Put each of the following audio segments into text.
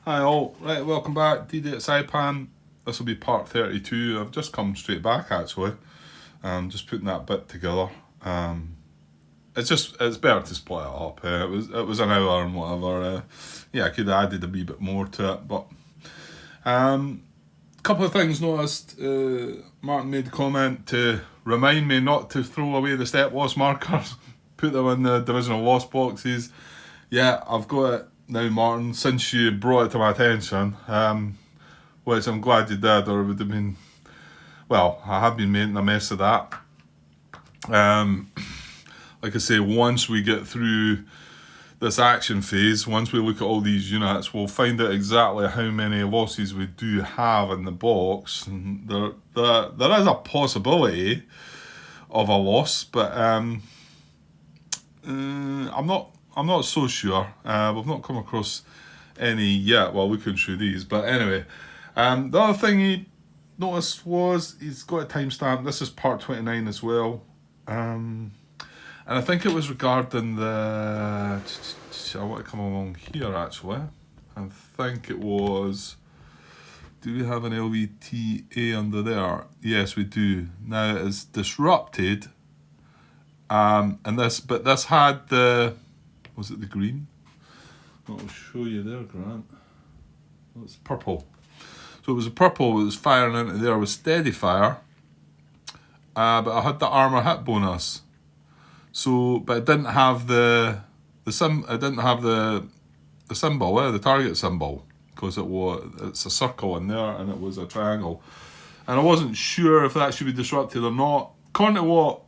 Hi all, right, welcome back. DD at Saipan. This will be part 32. I've just come straight back actually. Just putting that bit together. Um, it's better to split it up. It was an hour and whatever. Yeah, I could have added a wee bit more to it, but a couple of things noticed. Martin made a comment to remind me not to throw away the step loss markers. Put them in the divisional loss boxes. Yeah, I've got it now, Martin, since you brought it to my attention, which I'm glad you did, or it would have been, well, I have been making a mess of that. Um, like I say, once we get through this action phase, once we look at all these units, we'll find out exactly how many losses we do have in the box. And there is a possibility of a loss, but I'm not so sure. We've not come across any yet while looking through these. But anyway, the other thing he noticed was he's got a timestamp. This is part 29 as well. And I think it was regarding the. I want to come along here actually. I think it was. Do we have an LVTA under there? Yes, we do. Now it is disrupted. But this had the. Was it the green? I'll show you there, Grant. Oh, it's purple. So it was a purple that was firing into there with steady fire. But I had the armor hit bonus. So, but it didn't have the symbol, the target symbol, because it's a circle in there and it was a triangle, and I wasn't sure if that should be disrupted or not. According to what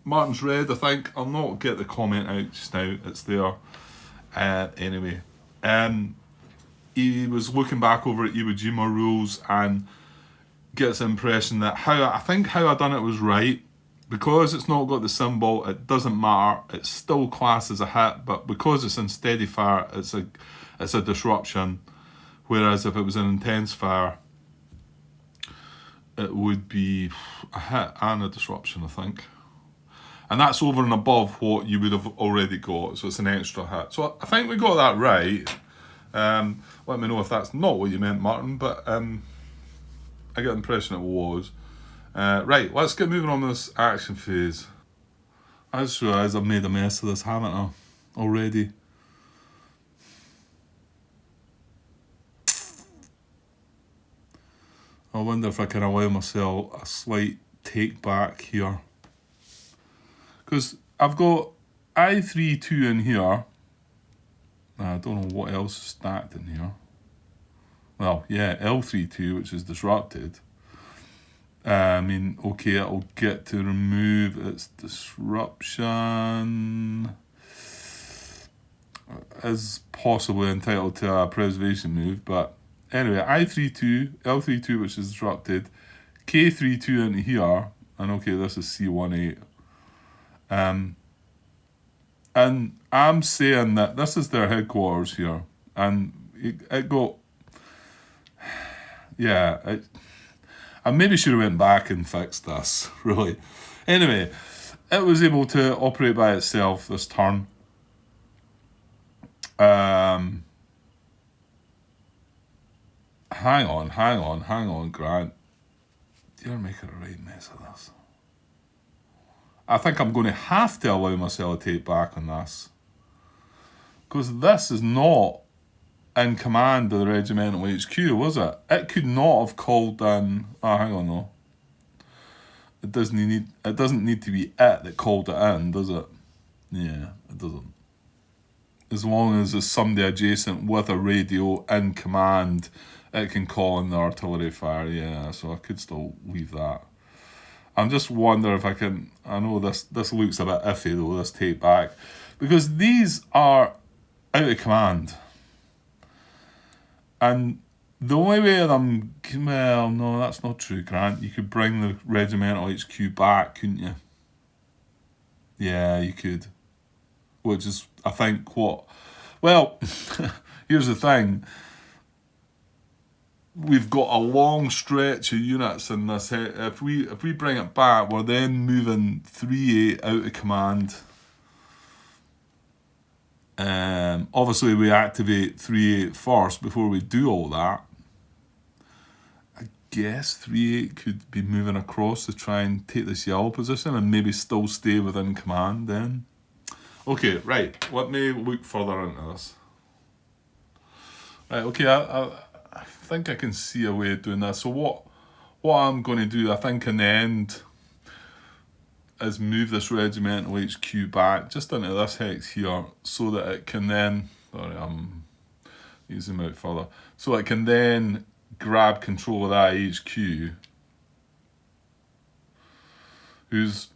Martin's read, I think I'll not get the comment out just now. It's there. Anyway, he was looking back over at Iwo Jima rules and gets the impression that how I done it was right. Because it's not got the symbol, it doesn't matter. It's still classed as a hit, but because it's in steady fire, it's a disruption. Whereas if it was an intense fire, it would be a hit and a disruption, I think. And that's over and above what you would have already got, so it's an extra hit. So I think we got that right. Let me know if that's not what you meant, Martin, but I get the impression it was. Right, let's get moving on this action phase. I just realised I've made a mess of this, haven't I? Already. I wonder if I can allow myself a slight take back here. Because I've got I32 in here. I don't know what else is stacked in here. Well, yeah, L32, which is disrupted. Okay, it'll get to remove its disruption. Is possibly entitled to a preservation move, but anyway, I32, L32, which is disrupted, K32 into here, and okay, this is C18. And I'm saying that this is their headquarters here, and it got, yeah, I maybe should have went back and fixed this, really. Anyway, it was able to operate by itself this turn. Hang on, Grant. You're making a right mess of this. I think I'm going to have to allow myself to take back on this. Because this is not in command of the regimental HQ, was it? It could not have called in. Oh, hang on, though. It doesn't need to be it that called it in, does it? Yeah, it doesn't. As long as there's somebody adjacent with a radio in command, it can call in the artillery fire. Yeah, so I could still leave that. I'm just wondering if I can. I know this looks a bit iffy though. This take back, because these are out of command, and the only way them. Well, no, that's not true, Grant. You could bring the regimental HQ back, couldn't you? Yeah, you could. Which is, I think, what. Well, here's the thing. We've got a long stretch of units in this. If we bring it back, we're then moving 3-8 out of command. Obviously, we activate 3-8 first before we do all that. I guess 3-8 could be moving across to try and take this yellow position and maybe still stay within command then. Okay, right. Let me look further into this. Right, okay, I think I can see a way of doing this. So what I'm going to do, I think in the end, is move this regimental HQ back just into this hex here so that it can then, sorry, I'm using out further, so it can then grab control of that HQ, who's,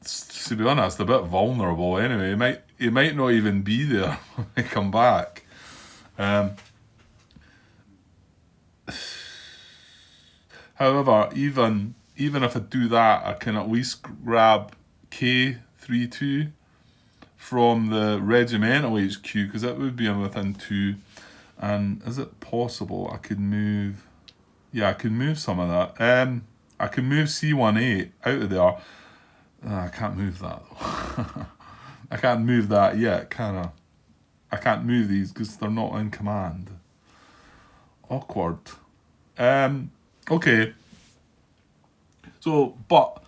to be honest, a bit vulnerable anyway. He might not even be there when I come back. However, even if I do that, I can at least grab K32 from the regimental HQ because that would be within 2. And is it possible I could move? Yeah, I could move some of that. I can move C18 out of there. I can't move that though. I can't move that yet, can I? I can't move these because they're not in command. Awkward. Okay. So, but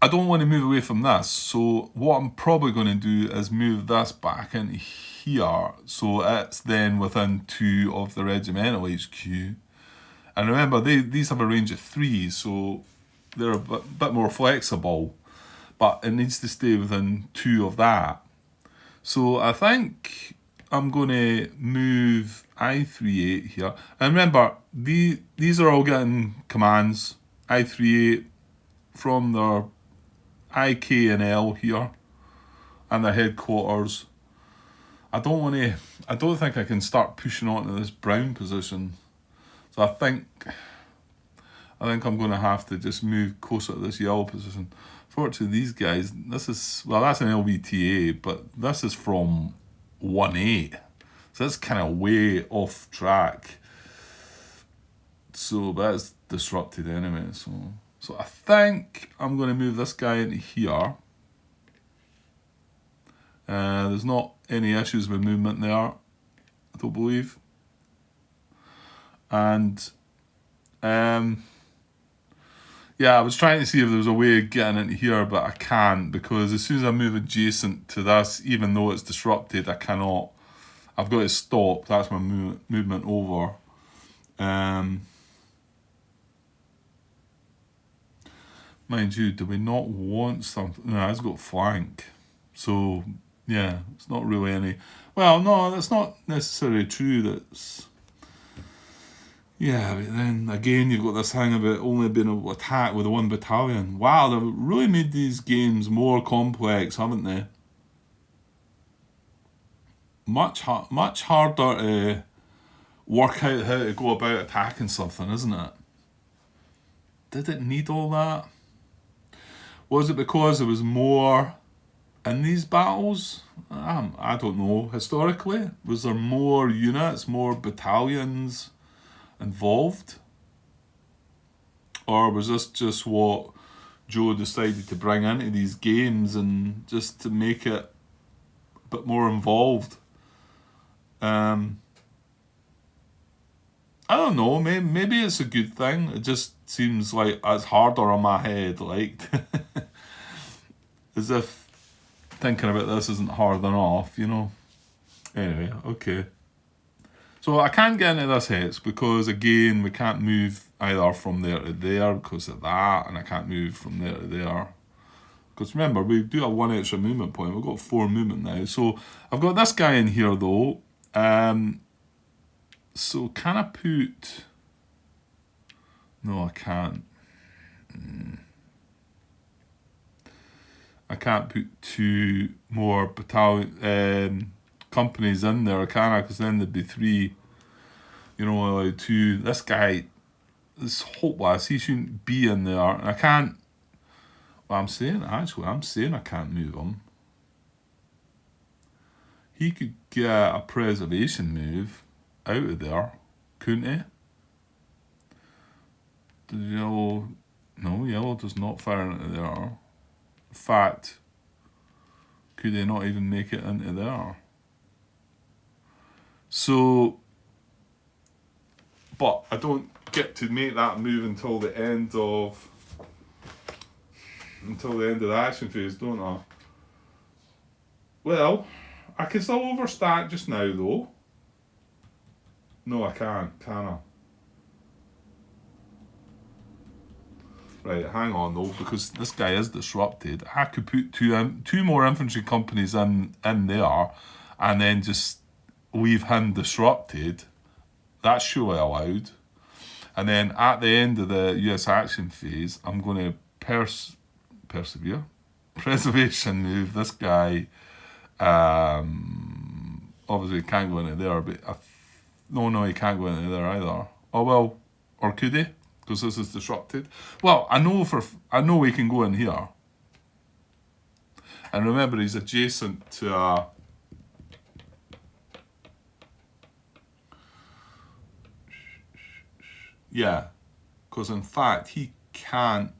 I don't want to move away from this. So what I'm probably going to do is move this back into here. So it's then within 2 of the regimental HQ. And remember, these have a range of 3, so they're a bit more flexible. But it needs to stay within 2 of that. So I think I'm going to move I38 here. And remember, these are all getting commands. I38 from their IK and L here and their headquarters. I don't think I can start pushing onto this brown position. So I think I'm going to have to just move closer to this yellow position. Fortunately, these guys, that's an LBTA, but this is from 1-8. So that's kind of way off track. So that's disrupted anyway. So I think I'm going to move this guy into here. There's not any issues with movement there, I don't believe. And yeah, I was trying to see if there was a way of getting into here, but I can't because as soon as I move adjacent to this, even though it's disrupted, I cannot. I've got to stop. That's my movement over. Mind you, do we not want something? No, it's got flank. So, yeah, it's not really any... Well, no, that's not necessarily true. That's... Yeah, but then again, you've got this thing about only being able to attack with 1 battalion. Wow, they've really made these games more complex, haven't they? Much harder to work out how to go about attacking something, isn't it? Did it need all that? Was it because there was more in these battles? I don't know. Historically, was there more units, more battalions involved? Or was this just what Joe decided to bring into these games and just to make it a bit more involved? I don't know, maybe it's a good thing. It just seems like it's harder on my head, like as if thinking about this isn't hard enough, you know. Anyway, okay. So I can't get into this hex because again we can't move either from there to there because of that, and I can't move from there to there. Because remember, we do have 1 extra movement point. We've got 4 movement now. So I've got this guy in here though. So can I put... No, I can't. I can't put 2 more battalion companies in there, can I? Because then there'd be 3. You know, like 2. This guy is hopeless. He shouldn't be in there. And I can't... Well, I'm saying I can't move him. He could get a preservation move out of there, couldn't he? Does yellow... No, yellow does not fire into there. In fact, could they not even make it into there? So, but I don't get to make that move until the end of the action phase, don't I? Well, I can still overstack just now though. No, I can't, can I? Right, hang on though, because this guy is disrupted. I could put two more infantry companies in there, and then just leave him disrupted. That's surely allowed. And then at the end of the US action phase, I'm going to persevere, preservation move this guy. Obviously, he can't go into there, but no, he can't go into there either. Oh well, or could he? Because this is disrupted. Well, I know he can go in here. And remember, he's adjacent to yeah, because in fact he can't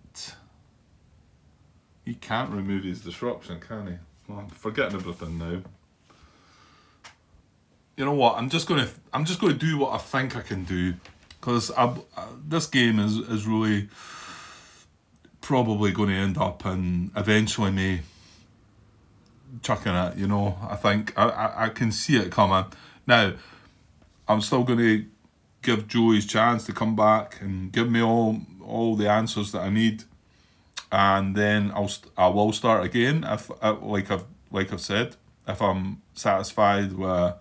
remove his disruption, can he? Well, I'm forgetting everything now. You know what? I'm just going to do what I think I can do, because this game is really probably going to end up in eventually me chucking it. You know, I think I can see it coming. Now, I'm still going to give Joe his chance to come back and give me all the answers that I need, and then I will start again if like I've said, if I'm satisfied with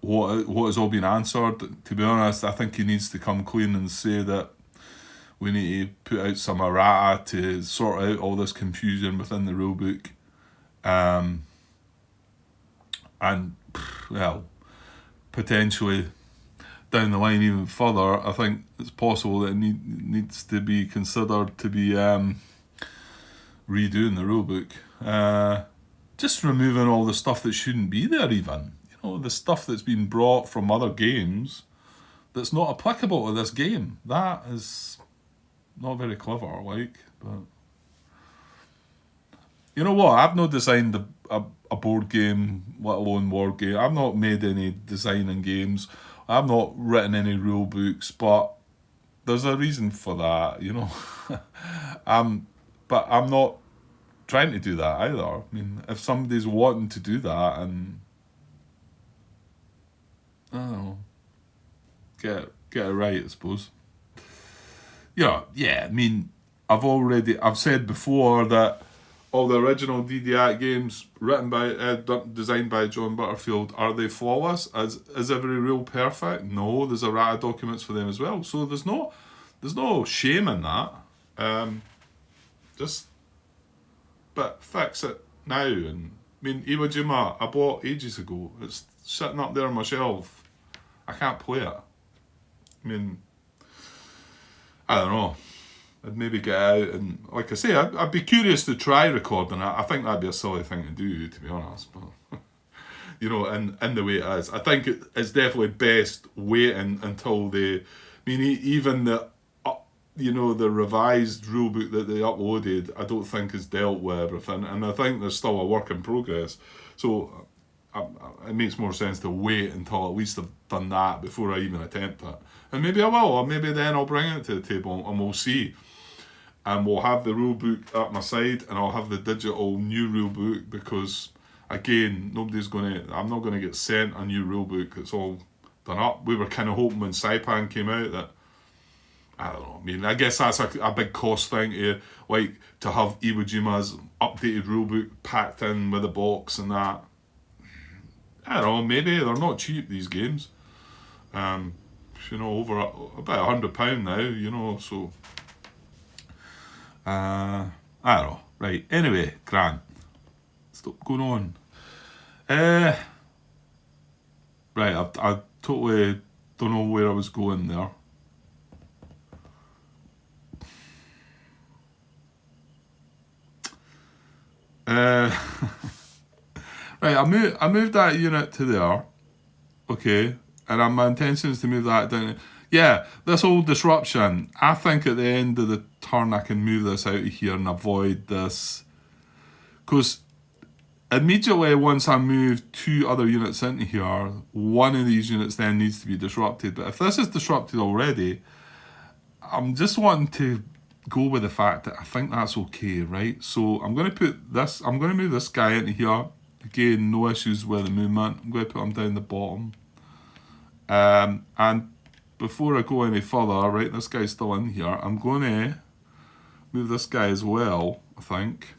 what has all been answered. To be honest, I think he needs to come clean and say that we need to put out some errata to sort out all this confusion within the rulebook, and well, potentially down the line even further, I think it's possible that it needs to be considered to be redoing the rulebook. Just removing all the stuff that shouldn't be there even. You know, the stuff that's been brought from other games that's not applicable to this game. That is not very clever, like, but... You know what? I've not designed a board game, let alone war game. I've not made any designing games. I've not written any rule books, but there's a reason for that, you know. But I'm not trying to do that either. I mean, if somebody's wanting to do that and I don't know, get it right, I suppose. Yeah. I mean, I've said before that all the original DDR games written by designed by John Butterfield, are they flawless? Is every rule perfect? No, there's errata documents for them as well. So there's no shame in that. But fix it now. And I mean, Iwo Jima, I bought ages ago. It's sitting up there on my shelf. I can't play it. I mean, I don't know. I'd maybe get out and, like I say, I'd be curious to try recording it. I think that'd be a silly thing to do, to be honest. But you know, in the way it is, I think it's definitely best waiting until I mean, even the the revised rulebook that they uploaded, I don't think has dealt with everything, and I think there's still a work in progress. So it makes more sense to wait until at least I've done that before I even attempt it. And maybe I will, or maybe then I'll bring it to the table and we'll see. And we'll have the rulebook at my side, and I'll have the digital new rulebook, because again, I'm not gonna get sent a new rulebook. It's all done up. We were kind of hoping when Saipan came out that, I don't know. I mean, I guess that's a big cost thing to have Iwo Jima's updated rulebook packed in with a box and that. I don't know. Maybe they're not cheap, these games. Over about £100 now. So I don't know. Right. Anyway, Grant, stop going on. Right. I totally don't know where I was going there. Right, I moved that unit to there, okay, and my intention is to move that down. Yeah, this whole disruption, I think at the end of the turn I can move this out of here and avoid this, because immediately once I move 2 other units into here, one of these units then needs to be disrupted. But if this is disrupted already, I'm just wanting to go with the fact that I think that's okay, right? So I'm going to move this guy into here. Again, no issues with the movement. I'm going to put him down the bottom. And before I go any further, right, this guy's still in here. I'm going to move this guy as well, I think.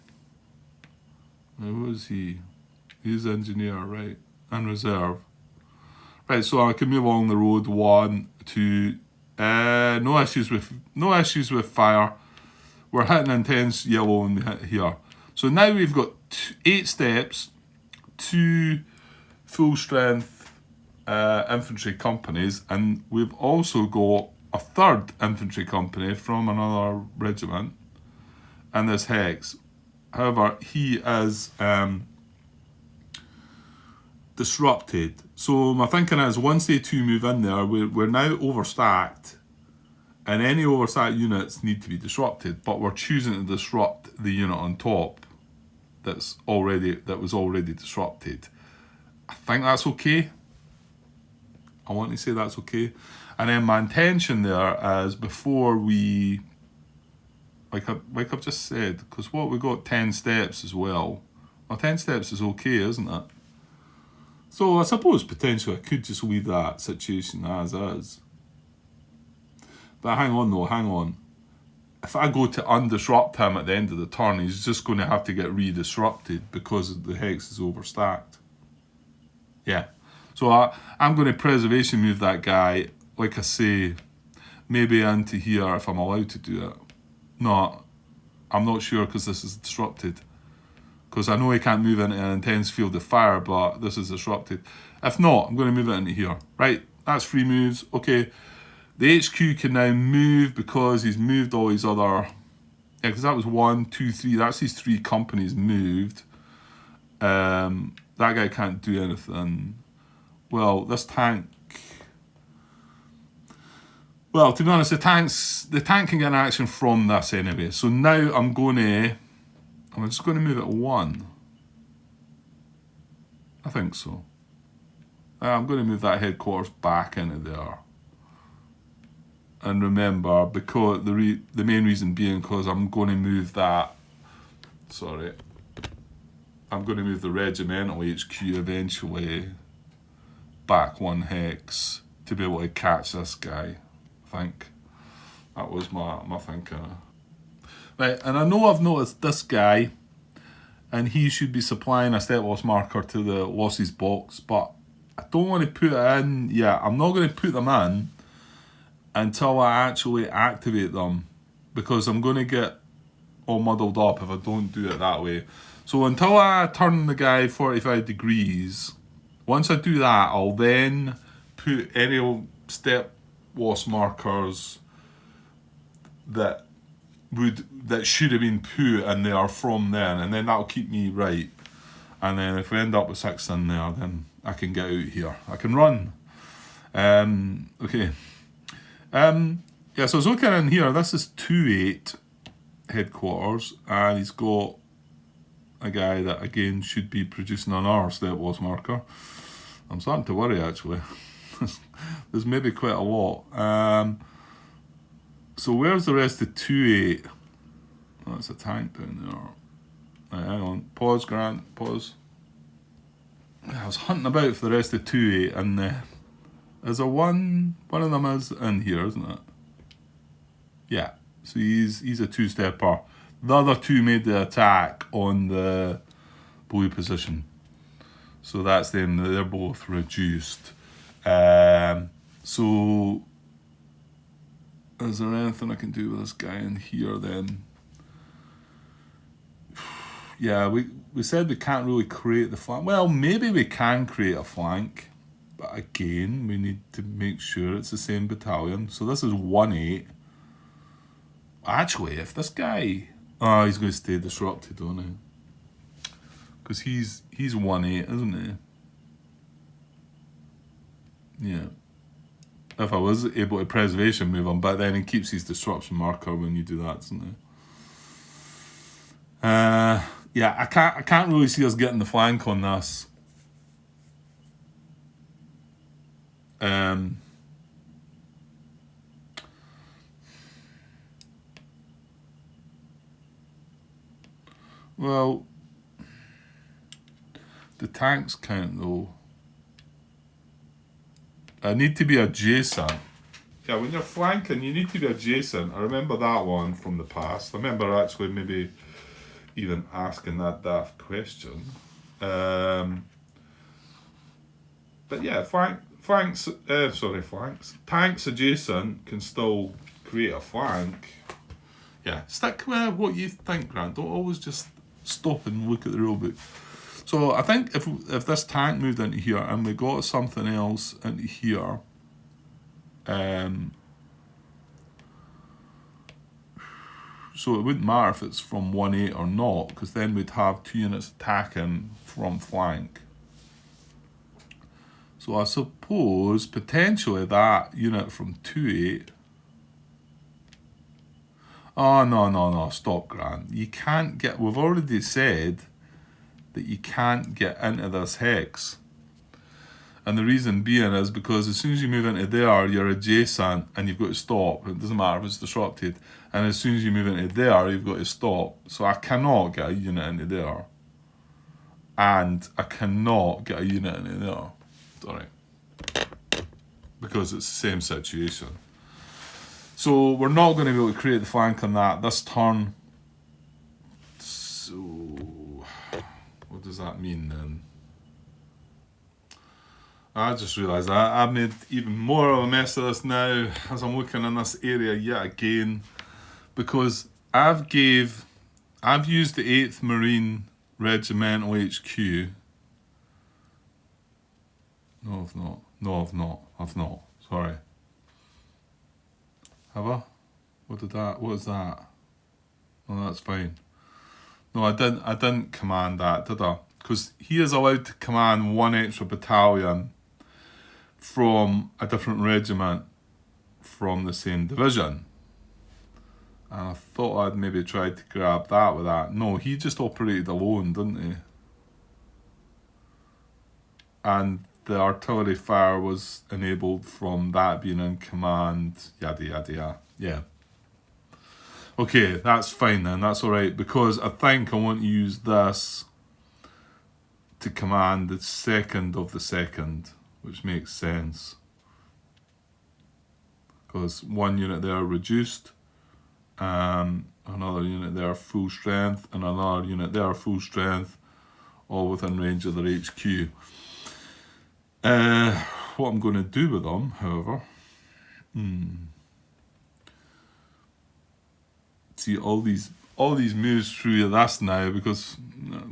Who is he? He's engineer, right? And reserve. Right, so I can move along the road 1, 2. No issues with fire. We're hitting intense yellow when we hit here. So now we've got 8 steps, 2 full strength infantry companies, and we've also got a 3rd infantry company from another regiment, and this Hex. However, he is disrupted. So my thinking is once they 2 move in there, we're now overstacked, and any overstacked units need to be disrupted, but we're choosing to disrupt the unit on top that was already disrupted. I think that's okay. I want to say that's okay. And then my intention there is before we, like I've just said, because we got 10 steps as well. Well, 10 steps is okay, isn't it? So I suppose potentially I could just leave that situation as is. But hang on. If I go to undisrupt him at the end of the turn, he's just going to have to get re-disrupted because the Hex is overstacked. Yeah. So I'm going to preservation move that guy, like I say, maybe into here if I'm allowed to do it. No, I'm not sure because this is disrupted. Because I know he can't move into an intense field of fire, but this is disrupted. If not, I'm going to move it into here. Right, that's 3 moves. Okay, the HQ can now move because he's moved all his other... Yeah, because that was 1, 2, 3. That's his 3 companies moved. That guy can't do anything. Well, this tank... Well, to be honest, the tank can get an action from this anyway. So now I'm just going to move it 1. I think so. I'm going to move that headquarters back into there. And remember, because the main reason being because I'm going to move that... Sorry. I'm going to move the regimental HQ eventually back 1 hex to be able to catch this guy, I think. That was my thinking. Right, and I know I've noticed this guy, and he should be supplying a step loss marker to the losses box, but I don't want to put it in. Yeah, I'm not going to put them in until I actually activate them, because I'm going to get all muddled up if I don't do it that way. So until I turn the guy 45 degrees, once I do that, I'll then put any step loss markers that should have been put in there from then, and then that'll keep me right. And then if we end up with 6 in there, then I can get out here. I can run. Okay. Yeah, so I was looking in here. This is 2-8 headquarters, and he's got a guy that again should be producing another step loss marker. I'm starting to worry actually. There's maybe quite a lot. So where's the rest of 2-8? Oh, that's a tank down there. Right, hang on. Pause, Grant. Pause. I was hunting about for the rest of 2-8, and there's a one of them is in here, isn't it? Yeah. So he's a 2-stepper. The other 2 made the attack on the blue position. So that's them. They're both reduced. So is there anything I can do with this guy in here then? Yeah, we said we can't really create the flank. Well, maybe we can create a flank, but again, we need to make sure it's the same battalion. So this is 1-8. Actually, if this guy... Oh, he's going to stay disrupted, don't he? Because he's 1-8, isn't he? Yeah. If I was able to preservation move him, but then he keeps his disruption marker when you do that, doesn't he? Yeah, I can't really see us getting the flank on this. Well, the tanks count though. I need to be adjacent. Yeah, when you're flanking, you need to be adjacent. I remember that one from the past. I remember actually maybe even asking that daft question. But yeah, flanks. Tanks adjacent can still create a flank. Yeah, stick with what you think, Grant. Don't always just stop and look at the rulebook. So I think if this tank moved into here and we got something else into here, so it wouldn't matter if it's from 1-8 or not, because then we'd have 2 units attacking from flank. So I suppose potentially that unit from 2-8. Oh, no, stop, Grant. You can't get, we've already said that you can't get into this hex. And the reason being is because as soon as you move into there, you're adjacent and you've got to stop. It doesn't matter if it's disrupted. And as soon as you move into there, you've got to stop. So I cannot get a unit into there. And I cannot get a unit into there. Sorry. Because it's the same situation. So we're not going to be able to create the flank on that this turn. So what does that mean then? I just realised I've made even more of a mess of this now as I'm looking in this area yet again, because I've used the 8th Marine Regimental HQ. No, I've not. Sorry. Have I? What is that? Oh, that's fine. No, I didn't command that, did I? Because he is allowed to command 1 extra battalion from a different regiment from the same division. And I thought I'd maybe tried to grab that with that. No, he just operated alone, didn't he? And the artillery fire was enabled from that being in command, yada yada yada. Yeah. Okay, that's fine then, that's alright, because I think I want to use this to command the 2nd of the 2nd, which makes sense. Because 1 unit there reduced, another unit there full strength, and another unit there full strength, all within range of their HQ. What I'm going to do with them, however, see all these moves through this now, because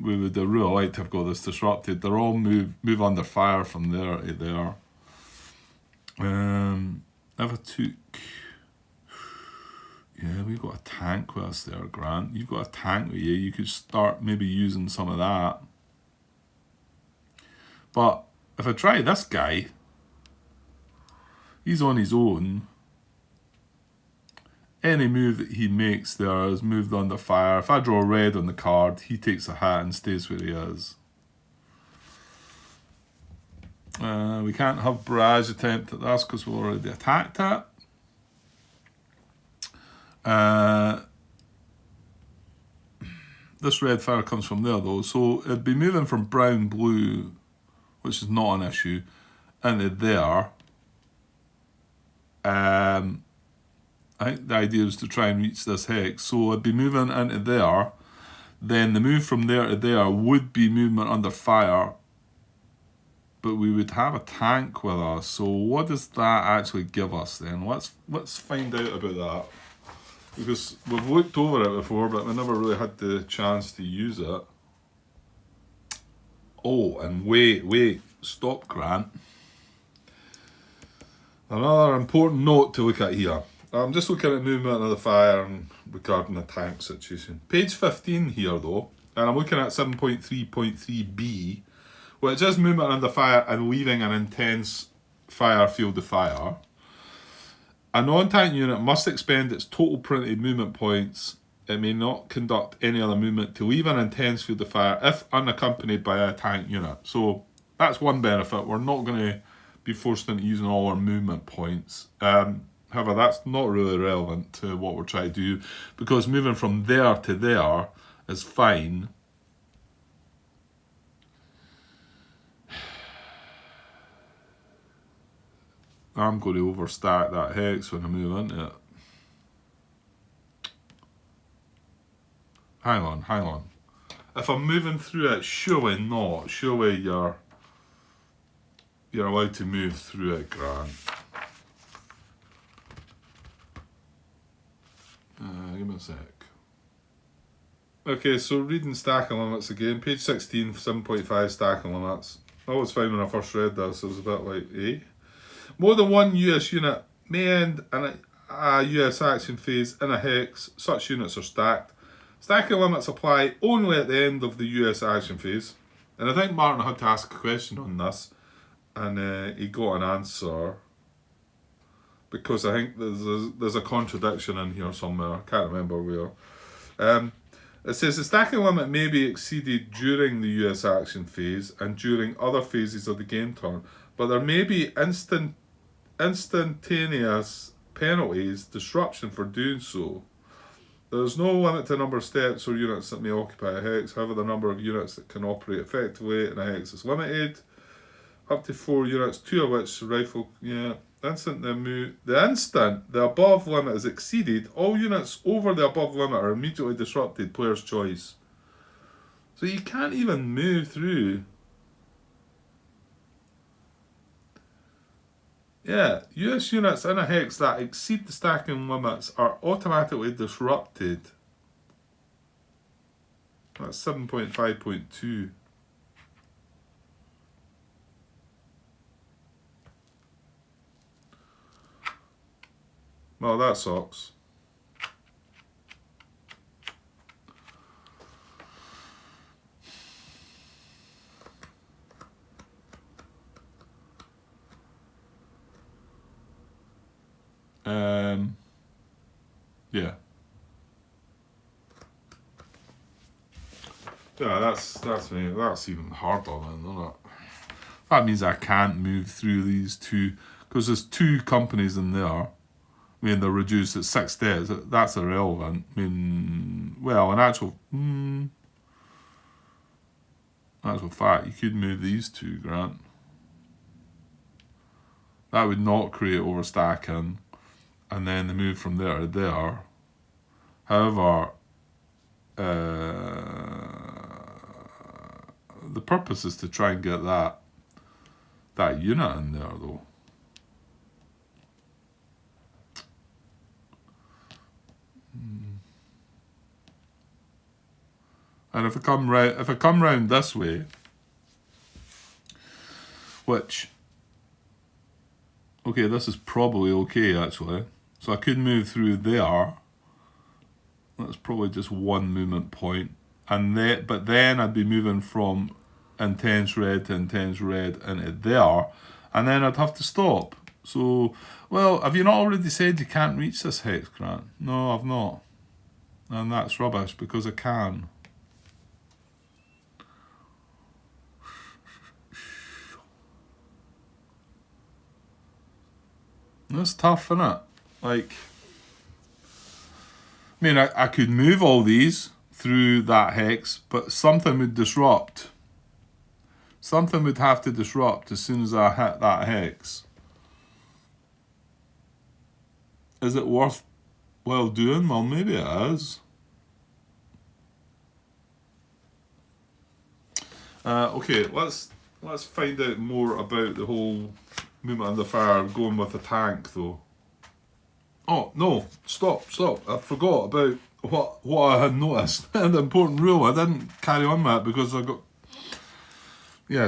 we would really like to have got this disrupted. They're all move under fire from there to there. If I took, yeah, we've got a tank with us there, Grant. You've got a tank with you. You could start maybe using some of that. But if I try this guy, he's on his own. Any move that he makes there is moved under fire. If I draw red on the card, he takes a hit and stays where he is. We can't have barrage attempt at this because we've already attacked it. This red fire comes from there though, so it'd be moving from brown blue, which is not an issue, into there. I think the idea is to try and reach this hex, so I'd be moving into there. Then the move from there to there would be movement under fire, but we would have a tank with us. So what does that actually give us then? Let's find out about that, because we've looked over it before, but we never really had the chance to use it. Oh, and wait, stop, Grant. Another important note to look at here. I'm just looking at movement of the fire and regarding the tank situation. Page 15 here though, and I'm looking at 7.3.3b, which is movement under fire and leaving an intense fire field of fire. A non-tank unit must expend its total printed movement points It may not conduct any other movement to leave an intense field of fire if unaccompanied by a tank unit. So that's one benefit. We're not going to be forced into using all our movement points. However, that's not really relevant to what we're trying to do, because moving from there to there is fine. I'm going to overstack that hex when I move into it. Hang on. If I'm moving through it, surely not. Surely you're allowed to move through it, Grant. Give me a sec. Okay, so reading stacking limits again. Page 16, 7.5 stacking limits. That was fine when I first read this. It was a bit like, eh? More than one US unit may end in a US action phase in a hex. Such units are stacked. Stacking limits apply only at the end of the US action phase. And I think Martin had to ask a question on this, and he got an answer, because I think there's a contradiction in here somewhere. I can't remember where. It says the stacking limit may be exceeded during the US action phase and during other phases of the game turn, but there may be instantaneous penalties, disruption for doing so. There is no limit to the number of steps or units that may occupy a hex. However, the number of units that can operate effectively in a hex is limited. Up to 4 units, 2 of which rifle. Yeah. The instant the above limit is exceeded, all units over the above limit are immediately disrupted. Player's choice. So you can't even move through. Yeah, US units in a hex that exceed the stacking limits are automatically disrupted. That's 7.5.2. Well, that sucks. Yeah. Yeah, that's me. That's even harder then, isn't it? That means I can't move through these two, because there's 2 companies in there. I mean, they're reduced at 6 days. That's irrelevant. I mean, well, in actual fact, you could move these 2, Grant. That would not create overstacking, and then the move from there to there. However, the purpose is to try and get that unit in there, though. And if I come round this way, which, okay, this is probably okay actually. So I could move through there. That's probably just 1 movement point, but then I'd be moving from intense red to intense red into there, and then I'd have to stop. So, well, have you not already said you can't reach this hex, Grant? No, I've not. And that's rubbish, because I can. That's tough, isn't it? Like, I mean, I could move all these through that hex, but something would disrupt. Something would have to disrupt as soon as I hit that hex. Is it worthwhile doing? Well, maybe it is. Okay, let's find out more about the whole movement under fire going with a tank, though. Oh no! Stop! I forgot about what I had noticed. The important rule. I didn't carry on with it because I got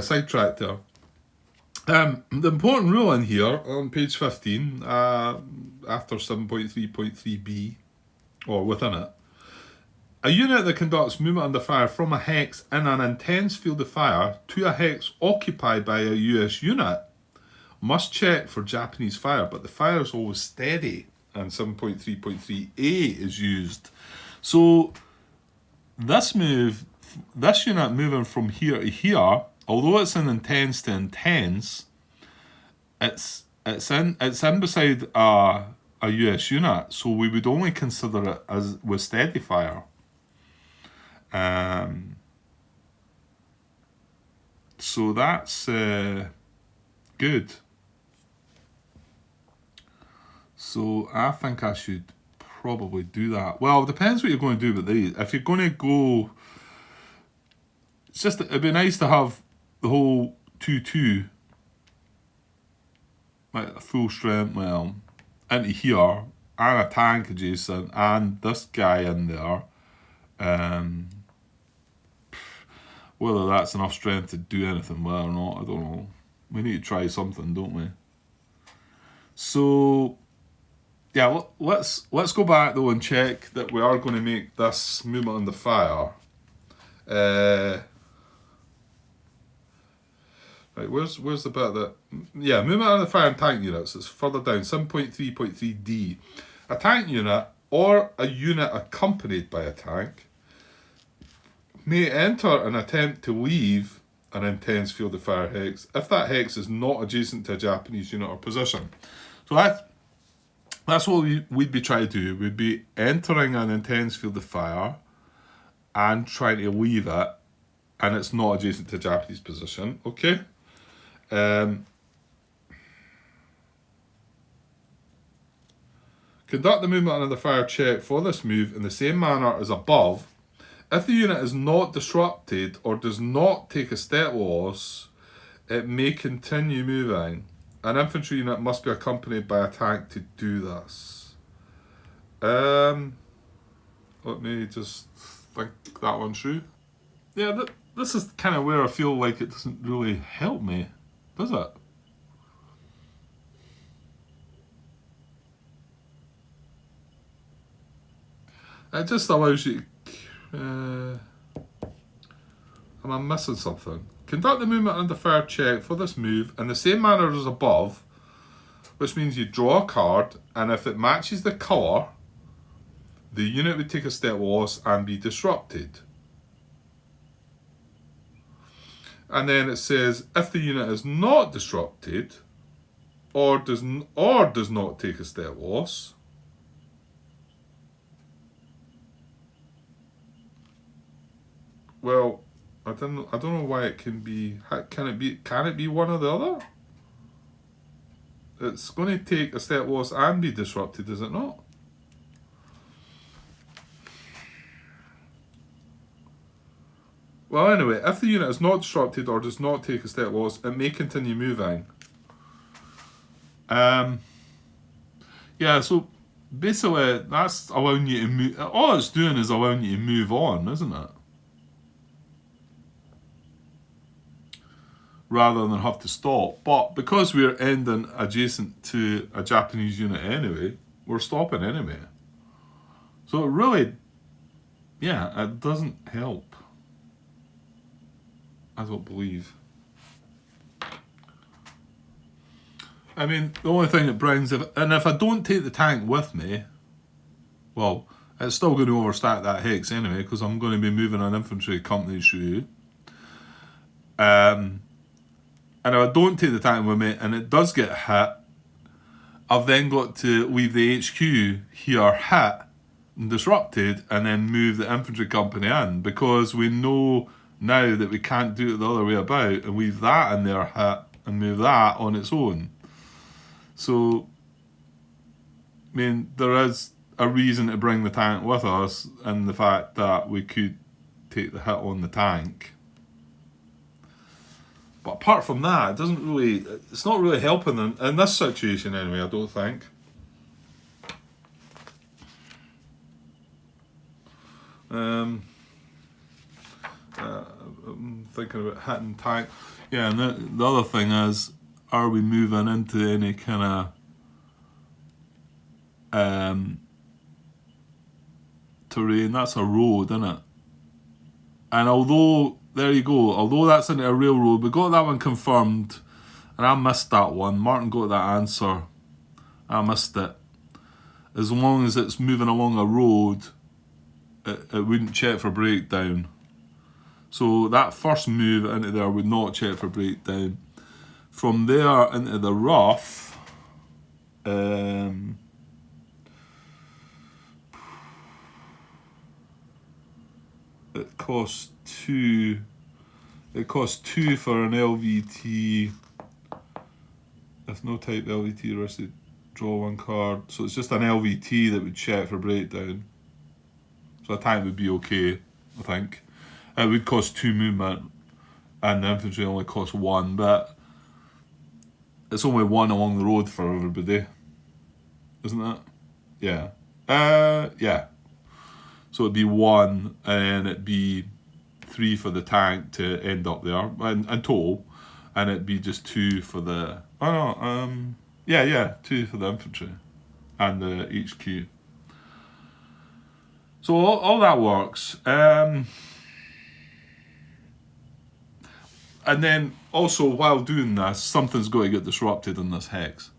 sidetracked there. The important rule in here on page 15, after 7.3.3b, or within it, a unit that conducts movement under fire from a hex in an intense field of fire to a hex occupied by a US unit must check for Japanese fire, but the fire is always steady, and 7.3.3a is used. So this unit moving from here to here, although it's in intense to intense, it's in beside a US unit, so we would only consider it as with steady fire. So that's good. So I think I should probably do that. Well, it depends what you're going to do with these. If you're going to go, it's just, it'd be nice to have the whole 2-2, like a full strength, well, into here, and a tank adjacent, and this guy in there. Whether that's enough strength to do anything well or not, I don't know. We need to try something, don't we? So, yeah, let's go back though and check that we are going to make this movement under fire. Right, where's the bit that... Yeah, movement under fire and tank units. It's further down, 7.3.3D. A tank unit or a unit accompanied by a tank may enter an attempt to leave an intense field of fire hex if that hex is not adjacent to a Japanese unit or position. So that's what we'd be trying to do. We'd be entering an intense field of fire and trying to leave it, and it's not adjacent to a Japanese position. Okay? Conduct the movement under fire check for this move in the same manner as above. If the unit is not disrupted or does not take a step loss, it may continue moving. An infantry unit must be accompanied by a tank to do this. Let me just think that one through. Yeah, this is kind of where I feel like it doesn't really help me, does it? It just allows you... am I missing something? Conduct the movement under fire check for this move in the same manner as above, which means you draw a card, and if it matches the colour, the unit would take a step loss and be disrupted. And then it says, if the unit is not disrupted, or does not take a step loss, well, I don't know why it can be. Can it be one or the other? It's going to take a step loss and be disrupted, is it not? Well, anyway, if the unit is not disrupted or does not take a step loss, it may continue moving. Yeah, so basically that's allowing you to move. All it's doing is allowing you to move on, isn't it? Rather than have to stop. But because we're ending adjacent to a Japanese unit anyway, we're stopping anyway. So it really, yeah, it doesn't help. I don't believe. I mean, the only thing it brings, if I don't take the tank with me, well, it's still going to overstack that hex anyway, because I'm going to be moving an infantry company through. And if I don't take the tank with me and it does get hit, I've then got to leave the HQ here hit and disrupted and then move the infantry company in, because we know now that we can't do it the other way about and leave that in there hit and move that on its own. So, I mean, there is a reason to bring the tank with us, and the fact that we could take the hit on the tank. But apart from that, it's not really helping them in this situation anyway, I don't think. I'm thinking about hitting tank. Yeah, and the other thing is, are we moving into any kind of terrain? That's a road, isn't it? And although, there you go, although that's into a railroad, we got that one confirmed, and I missed that one. Martin got that answer. I missed it. As long as it's moving along a road, it wouldn't check for breakdown. So that first move into there would not check for breakdown. From there into the rough, it costs 2. It costs 2 for an LVT. If no type LVT, risk to draw 1 card. So it's just an LVT that would check for breakdown. So a tank would be okay, I think. It would cost 2 movement, and the infantry only costs 1, but it's only 1 along the road for everybody, isn't it? Yeah. Yeah. So it'd be 1, and it'd be 3 for the tank to end up there, and total, and it'd be just 2 for the. Oh no. Yeah. 2 for the infantry, and the HQ. So all that works. And then also while doing this, something's got to get disrupted in this hex,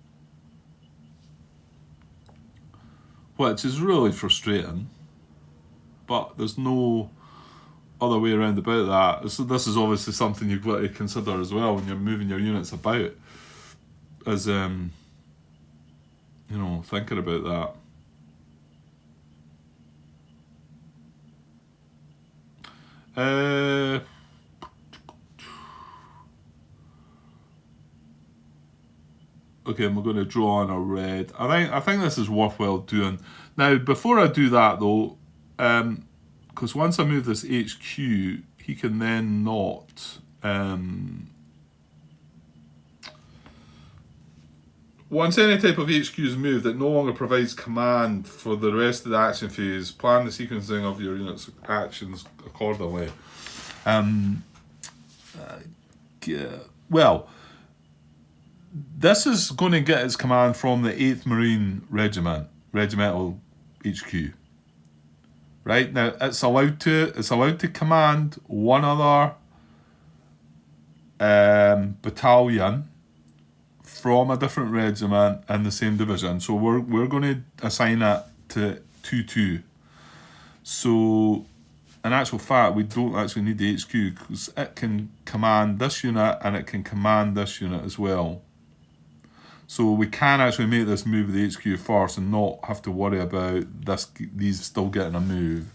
which is really frustrating. But there's no other way around about that. So this is obviously something you've got to consider as well when you're moving your units about, as thinking about that. Okay, we're going to draw on a red. I think this is worthwhile doing. Now, before I do that though, because once I move this HQ, he can then not. Once any type of HQ is moved, it no longer provides command for the rest of the action phase. Plan the sequencing of your unit's actions accordingly. Well, this is going to get its command from the 8th Marine Regiment, Regimental HQ. Right now, it's allowed to command one other battalion from a different regiment in the same division. So we're going to assign it to 2-2. So in actual fact, we don't actually need the HQ because it can command this unit and it can command this unit as well. So we can actually make this move with the HQ first and not have to worry about these still getting a move,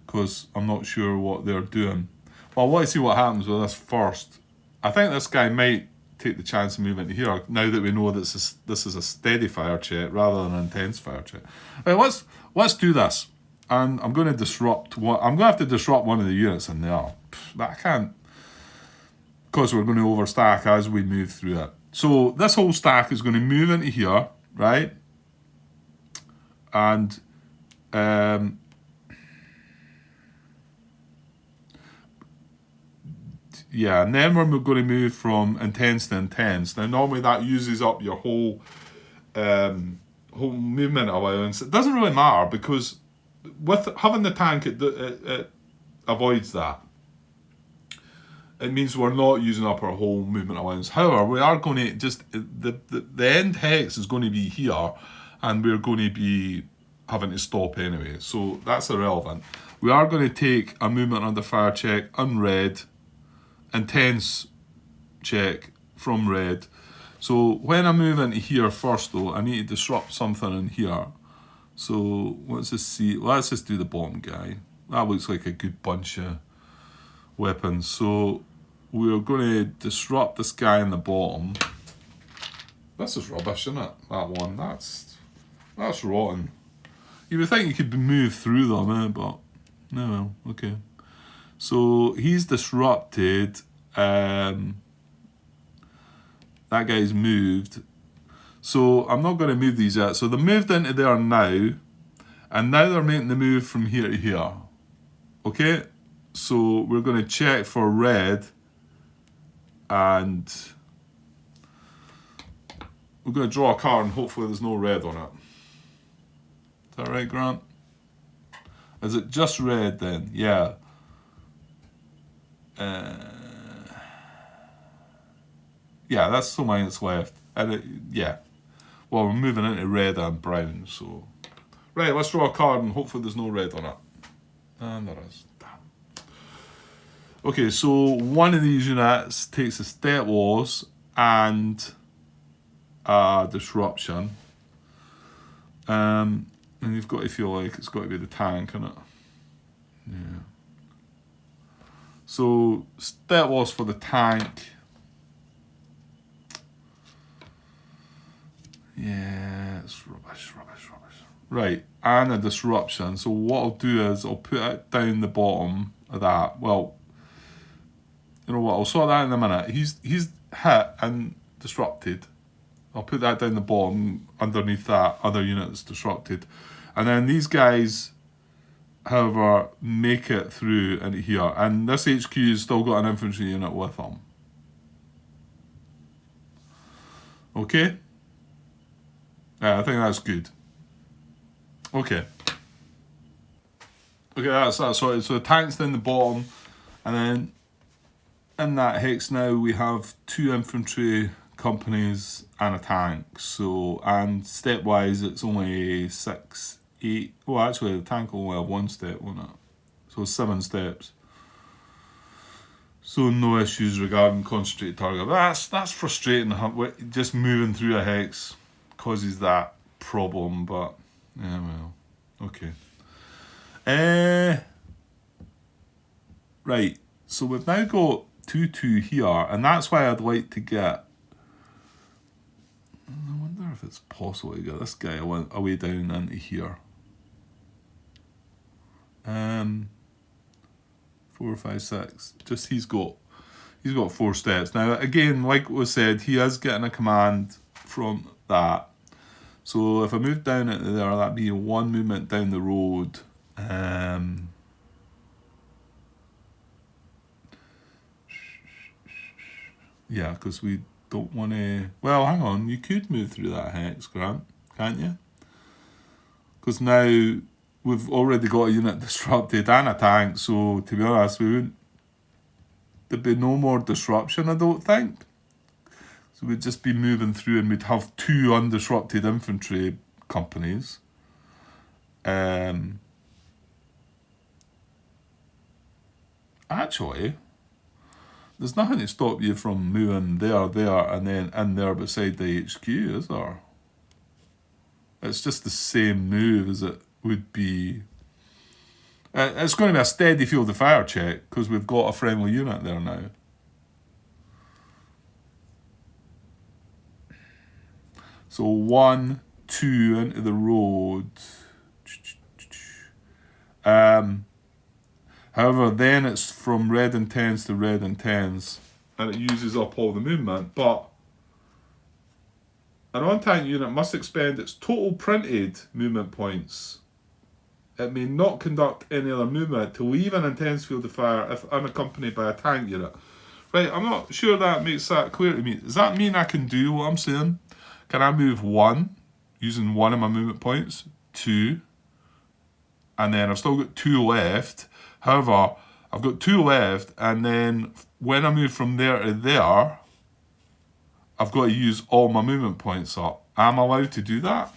because I'm not sure what they're doing. Well, I want to see what happens with this first. I think this guy might take the chance of moving to here now that we know that this is a steady fire check rather than an intense fire check. Right, let's do this. And I'm going to disrupt I'm going to have to disrupt one of the units in there. But I can't, because we're going to overstack as we move through it. So this whole stack is going to move into here, right? And yeah, and then we're going to move from intense to intense. Now normally that uses up your whole movement allowance. It doesn't really matter because with having the tank, it avoids that. It means we're not using up our whole movement allowance. However, we are going to just, the end hex is going to be here, and we're going to be having to stop anyway. So that's irrelevant. We are going to take a movement under fire check, unread, intense check from red. So when I move into here first though, I need to disrupt something in here. So let's just do the bottom guy. That looks like a good bunch of weapons. So we're going to disrupt this guy in the bottom. This is rubbish, isn't it? That one. That's rotten. You would think you could move through them, but no, well, okay. So he's disrupted. That guy's moved. So I'm not going to move these yet. So they're moved into there now. And now they're making the move from here to here. Okay? So we're going to check for red. And we're going to draw a card and hopefully there's no red on it. Is that right, Grant? Is it just red then? Yeah. Yeah, that's so many that's left. And yeah. Well, we're moving into red and brown, so. Right, let's draw a card and hopefully there's no red on it. And there is. Damn. Okay, so one of these units takes a step loss and a disruption. And you've got to feel like it's got to be the tank, innit? Yeah. So step loss for the tank. Yeah, it's rubbish. Right, and a disruption. So what I'll do is I'll put it down the bottom of that. Well, you know what? I'll sort that in a minute. He's hit and disrupted. I'll put that down the bottom underneath that other unit that's disrupted, and then these guys, however, make it through into here. And this HQ's still got an infantry unit with them. Okay. Yeah, I think that's good. Okay, that's sorted. So the tank's down the bottom, and then in that hex now we have 2 infantry companies and a tank. So, and stepwise it's only 6, 8. Oh, actually the tank will only have 1 step, won't it? So 7 steps. So no issues regarding concentrated target. But that's frustrating. Just moving through a hex causes that problem, but yeah, well, okay. Right, so we've now got 2-2 here, and that's why I'd like to get. I wonder if it's possible to get this guy away down into here. 4, 5, 6. Just he's got 4 steps now. Again, like was said, he is getting a command from that. So if I move down into there, that'd be 1 movement down the road. Yeah, because we don't want to. Well, hang on. You could move through that hex, Grant, can't you? Because now we've already got a unit disrupted and a tank. So to be honest, there'd be no more disruption, I don't think. So we'd just be moving through, and we'd have 2 undisrupted infantry companies. Actually, there's nothing to stop you from moving there, and then in there beside the HQ, is there? It's just the same move as it would be. It's going to be a steady field of fire check, because we've got a friendly unit there now. So 1, 2 into the road. However, then it's from red and 10s to red and 10s, and it uses up all the movement. But an on-tank unit must expend its total printed movement points. It may not conduct any other movement to leave an intense field of fire if unaccompanied by a tank unit. Right, I'm not sure that makes that clear to me. Does that mean I can do what I'm saying? Can I move 1 using 1 of my movement points, 2, and then I've still got 2 left. However, I've got 2 left, and then when I move from there to there, I've got to use all my movement points up. Am I allowed to do that?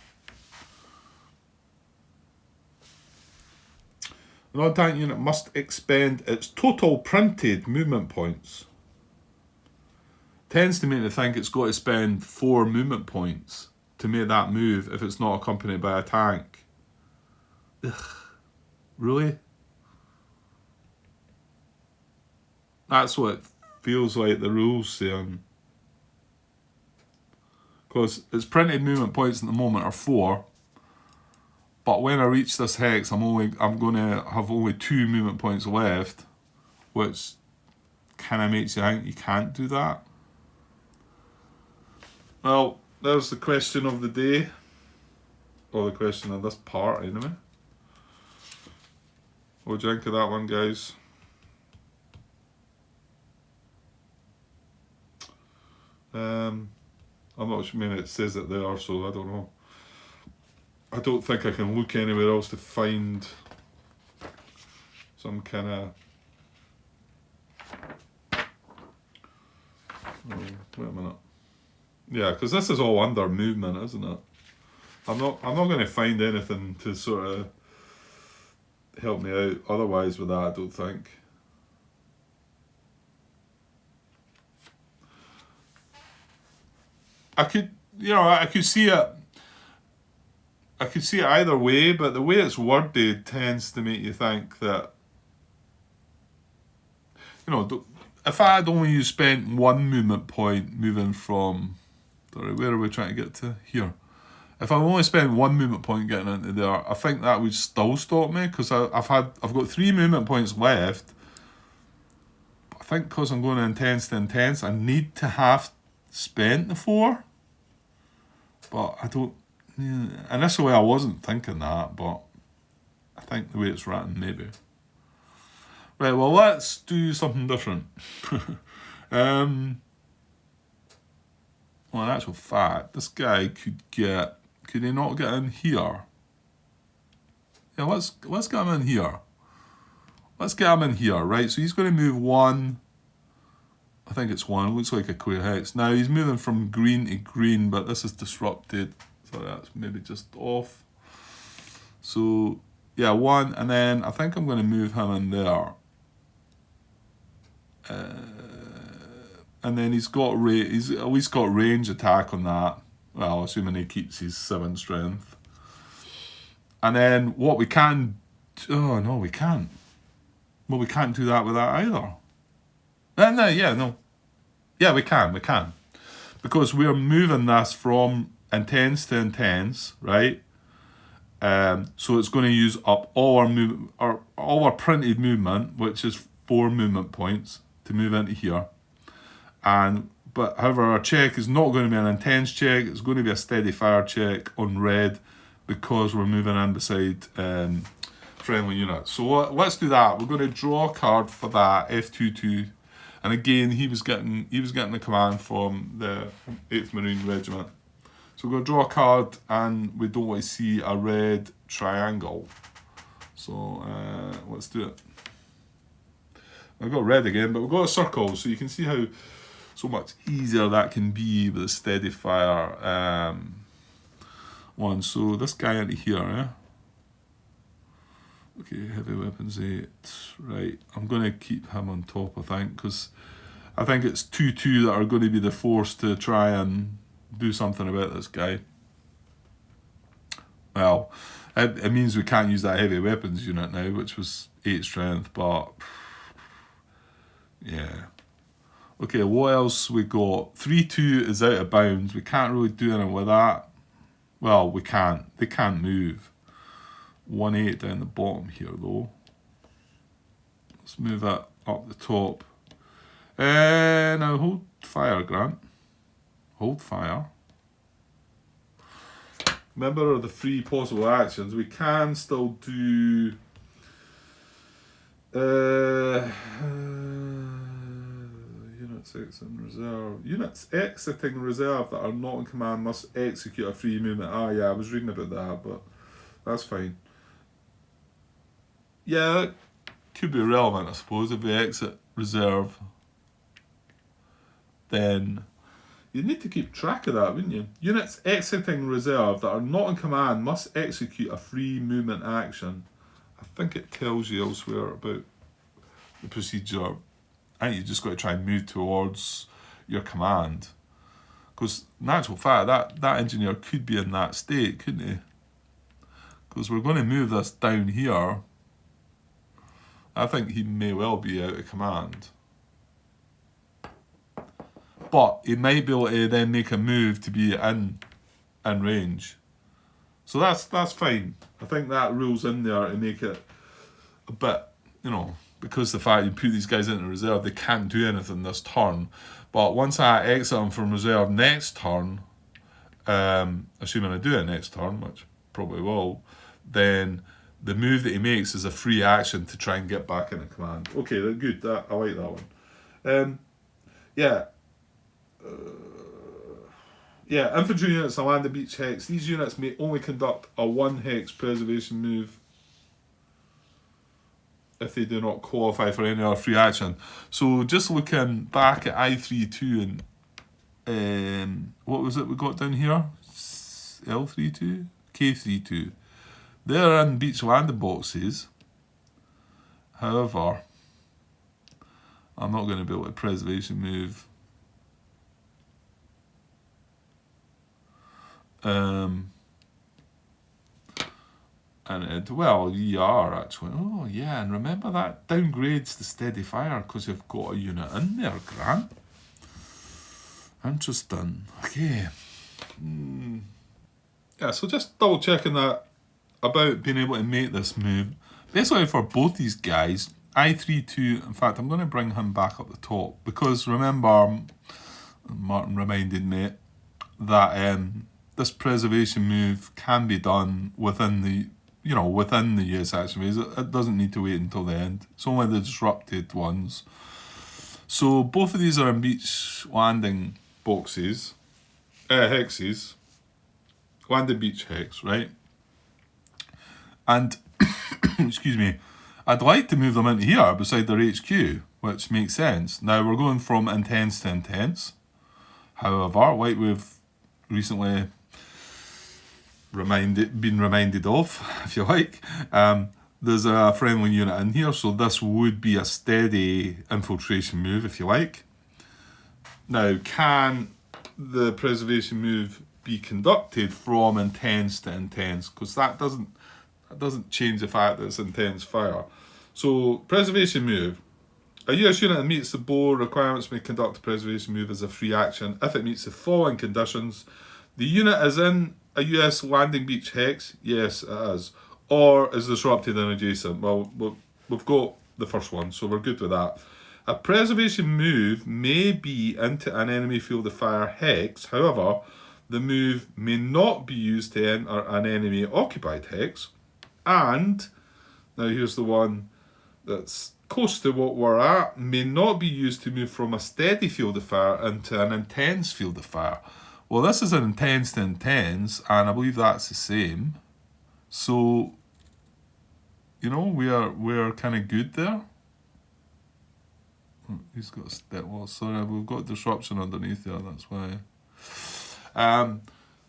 An on-tank unit must expend its total printed movement points. Tends to make me think it's got to spend 4 movement points to make that move if it's not accompanied by a tank. Ugh. Really? That's what it feels like the rules saying. Because its printed movement points at the moment are 4. But when I reach this hex, I'm going to have only 2 movement points left, which kind of makes you think you can't do that. Well, there's the question of the day, or the question of this part anyway. What do you think of that one, guys? I'm not sure, maybe it says it there, so I don't know. I don't think I can look anywhere else to find some kind of. Oh, wait a minute. Yeah, because this is all under movement, isn't it? I'm not going to find anything to sort of help me out otherwise with that, I don't think. I could, I could see it. I could see it either way, but the way it's worded tends to make you think that, if I had only spent one movement point moving from, sorry, where are we trying to get to? Here. If I only spent one movement point getting into there, I think that would still stop me, because I've got 3 movement points left. But I think because I'm going intense to intense, I need to have spent the 4. But I don't. Yeah, initially, I wasn't thinking that, but I think the way it's written, maybe. Right, well, let's do something different. Well, in actual fact, this guy could he not get in here? Yeah, let's get him in here. Let's get him in here, right? So he's going to move 1. I think it's 1. It looks like a clear hex. Now he's moving from green to green, but this is disrupted. So that's maybe just off. So, yeah, 1. And then I think I'm going to move him in there. And then he's at least got range attack on that. Well, assuming he keeps his 7 strength. And then what we can... Oh, no, we can't. Well, we can't do that with that either. No. Yeah, we can. Because we're moving this from intense to intense, right? So it's going to use up all our printed movement, which is 4 movement points to move into here. But however, our check is not going to be an intense check. It's going to be a steady fire check on red, because we're moving in beside friendly units. So let's do that. We're going to draw a card for that, F22. And again, he was getting the command from the 8th Marine Regiment. So we're going to draw a card, and we don't want to see a red triangle. So let's do it. I've got red again, but we've got a circle, so you can see how so much easier that can be with a steady fire one. So this guy into here, yeah? Okay, heavy weapons 8. Right, I'm going to keep him on top, I think, because I think it's 2-2 that are going to be the force to try and do something about this guy. Well, it means we can't use that heavy weapons unit now, which was 8 strength, but yeah. Okay, what else we got? 3-2 is out of bounds. We can't really do anything with that. Well, we can't. They can't move. 1-8 down the bottom here, though. Let's move that up the top. Now hold fire, Grant. Hold fire. Remember the 3 possible actions. We can still do units exiting reserve. Units exiting reserve that are not in command must execute a free movement. Ah, yeah, I was reading about that, but that's fine. Yeah, that could be relevant, I suppose. If we exit reserve, then you'd need to keep track of that, wouldn't you? Units exiting reserve that are not in command must execute a free movement action. I think it tells you elsewhere about the procedure. I think you just got to try and move towards your command. Because in actual fact, that engineer could be in that state, couldn't he? Because we're going to move this down here. I think he may well be out of command. But he might be able to then make a move to be in range. So that's fine. I think that rules in there to make it a bit, because the fact you put these guys into reserve, they can't do anything this turn. But once I exit them from reserve next turn, assuming I do it next turn, which probably will, then the move that he makes is a free action to try and get back into command. Okay, good. I like that one. Infantry units on land and beach hex. These units may only conduct a 1 hex preservation move if they do not qualify for any other free action. So just looking back at I32 and what was it we got down here? L32? K32. They're in beach landing boxes. However, I'm not going to be able to preservation move. Well, you are actually. Oh, yeah, and remember that downgrades the steady fire because you've got a unit in there, Grant. Interesting. Okay. Yeah, so just double checking that about being able to make this move. Basically, for both these guys, I3-2, in fact, I'm going to bring him back up the top because remember, Martin reminded me that this preservation move can be done within the within the US action phase. It doesn't need to wait until the end. It's only the disrupted ones. So both of these are in beach landing boxes, hexes, landing beach hex, right? And excuse me, I'd like to move them into here beside their HQ, which makes sense. Now we're going from intense to intense. However, like we've recently been reminded of, if you like, there's a friendly unit in here, so this would be a steady infiltration move, if you like. Now, can the preservation move be conducted from intense to intense? Because that doesn't change the fact that it's intense fire. So, preservation move. A US unit that meets the bow requirements may conduct a preservation move as a free action if it meets the following conditions. The unit is in a US landing beach hex. Yes, it is. Or is disrupted and adjacent. Well, we've got the first one, so we're good with that. A preservation move may be into an enemy field of fire hex. However, the move may not be used to enter an enemy occupied hex. And, now here's the one that's close to what we're at, may not be used to move from a steady field of fire into an intense field of fire. Well, this is an intense to intense, and I believe that's the same. So, we're kind of good there. He's got a step wall. Sorry, we've got disruption underneath there. That's why.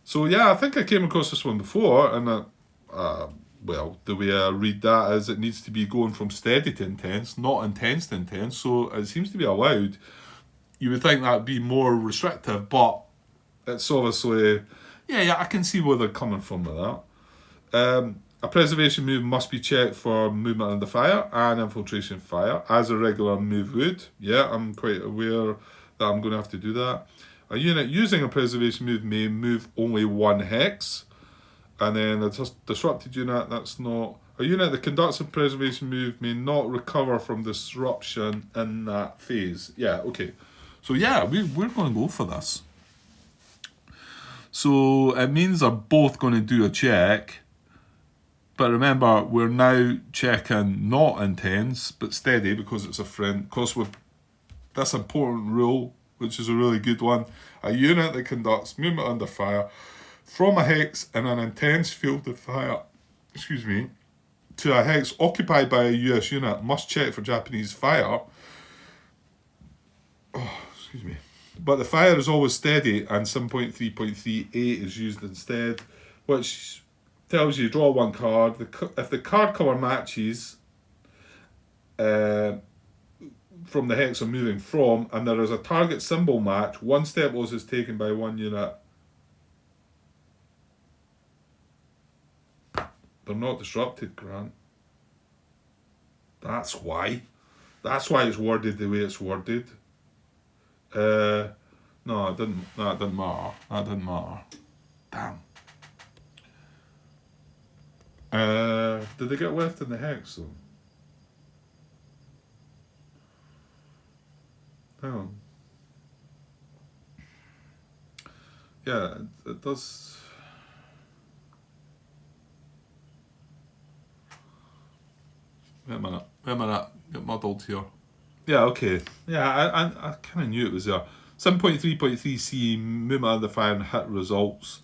So yeah, I think I came across this one before, and well, the way I read that is it needs to be going from steady to intense, not intense to intense. So it seems to be allowed. You would think that'd be more restrictive, but it's obviously, yeah, I can see where they're coming from with that. A preservation move must be checked for movement under fire and infiltration fire, as a regular move would. Yeah, I'm quite aware that I'm going to have to do that. A unit using a preservation move may move only one hex. And then a disrupted unit, that's not... A unit that conducts a preservation move may not recover from disruption in that phase. Yeah, okay. So yeah, we're going to go for this. So it means they're both going to do a check. But remember, we're now checking not intense, but steady, because it's a friend. Because with this important rule, which is a really good one, a unit that conducts movement under fire from a hex in an intense field of fire, to a hex occupied by a US unit must check for Japanese fire. But the fire is always steady, and 7.3.38 is used instead, which tells you draw one card. If the card color matches from the hex I'm moving from, and there is a target symbol match, one step loss is taken by one unit. They're not disrupted, Grant. That's why. That's why it's worded the way it's worded. No, it didn't matter. That didn't matter. Damn. Did they get left in the hex though? Hang on. Yeah, it does. Wait a minute. Get muddled here. Yeah, okay. Yeah, I kind of knew it was there. 7.3.3c, movement under fire and hit results.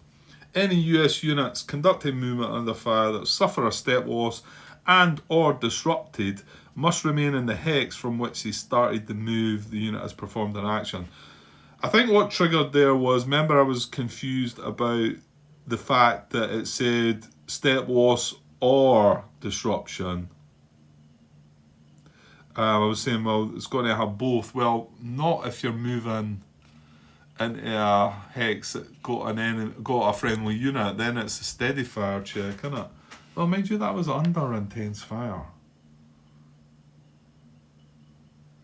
Any US units conducting movement under fire that suffer a step loss and or disrupted must remain in the hex from which they started the move the unit has performed an action. I think what triggered there was, remember I was confused about the fact that it said step loss or disruption. I was saying, well, it's going to have both. Well, not if you're moving into a hex that got a friendly unit. Then it's a steady fire check, isn't it? Well, mind you, that was under intense fire.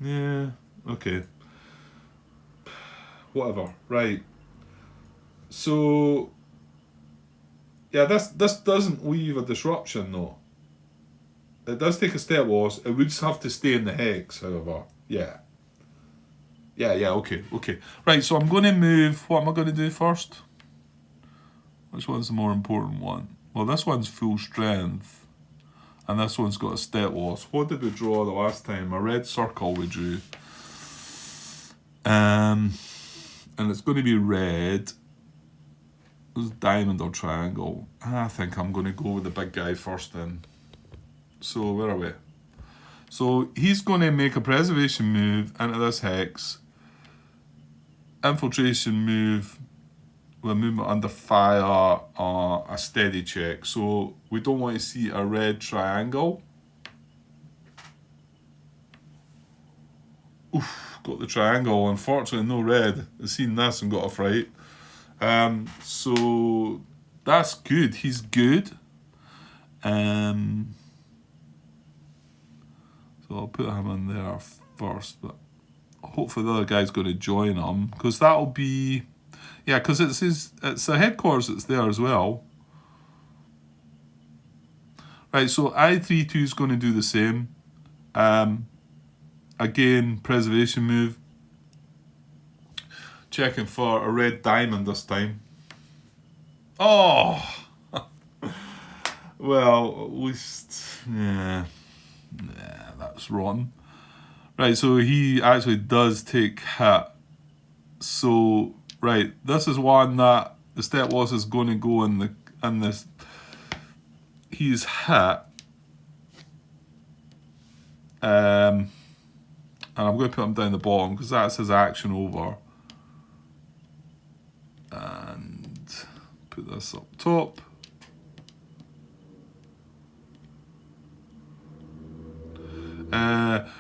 Yeah. Okay. Whatever. Right. So yeah, this doesn't leave a disruption though. It does take a step loss. It would have to stay in the hex, however. Yeah. Yeah, okay. Right, so I'm going to move. What am I going to do first? Which one's the more important one? Well, this one's full strength. And this one's got a step loss. What did we draw the last time? A red circle we drew. And it's going to be red. There's diamond or triangle. I think I'm going to go with the big guy first then. So where are we? So he's going to make a preservation move into this hex. Infiltration move with a movement under fire, a steady check. So we don't want to see a red triangle. Oof, got the triangle. Unfortunately, no red. I've seen this and got a fright. So that's good. He's good. So I'll put him in there first, but hopefully the other guy's going to join him, because that'll be, yeah, because it's the headquarters that's there as well. Right, so I32 is going to do the same. Again, preservation move. Checking for a red diamond this time. Oh! Well, at least, yeah, that's rotten. Right, so he actually does take hit. So, right, this is one that the step loss is going to go in this. He's hit. And I'm going to put him down the bottom because that's his action over. And put this up top.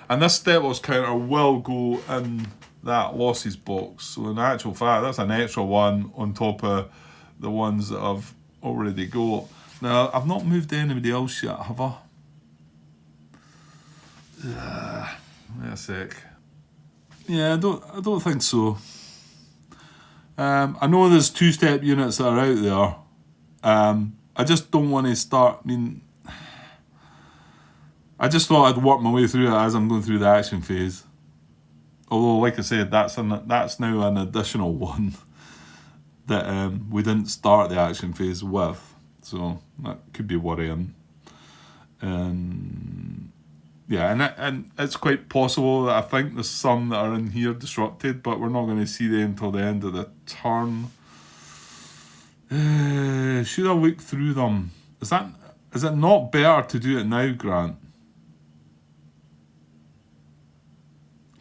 And this step loss counter will go in that losses box. So in actual fact, that's an extra one on top of the ones that I've already got. Now, I've not moved anybody else yet, have I? Wait a sec. Yeah, I don't think so. I know there's 2-step units that are out there. I just don't want to start. I mean, I just thought I'd work my way through it as I'm going through the action phase. Although, like I said, that's now an additional one that we didn't start the action phase with. So that could be worrying. Yeah, and it's quite possible that I think there's some that are in here disrupted, but we're not going to see them until the end of the turn. Should I look through them? Is it not better to do it now, Grant?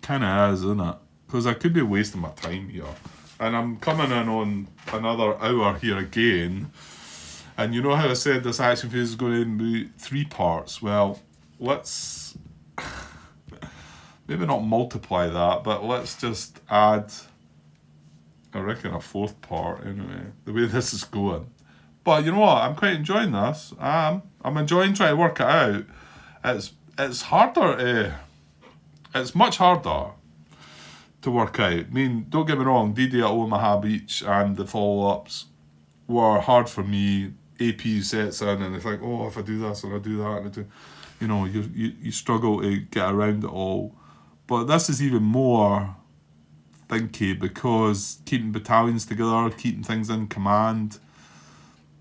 Kinda is, isn't it? Because I could be wasting my time here. And I'm coming in on another hour here again. And you know how I said this action phase is going to be 3 parts? Well, let's maybe not multiply that, but let's just add, I reckon, a 4th part anyway, the way this is going. But you know what? I'm quite enjoying this. I'm enjoying trying to work it out. It's harder. It's much harder to work out. I mean, don't get me wrong, D-Day at Omaha Beach and the follow-ups were hard for me. AP sets in and it's like, oh, if I do this and I do that, and I do, you know, you struggle to get around it all. But this is even more thinky because keeping battalions together, keeping things in command.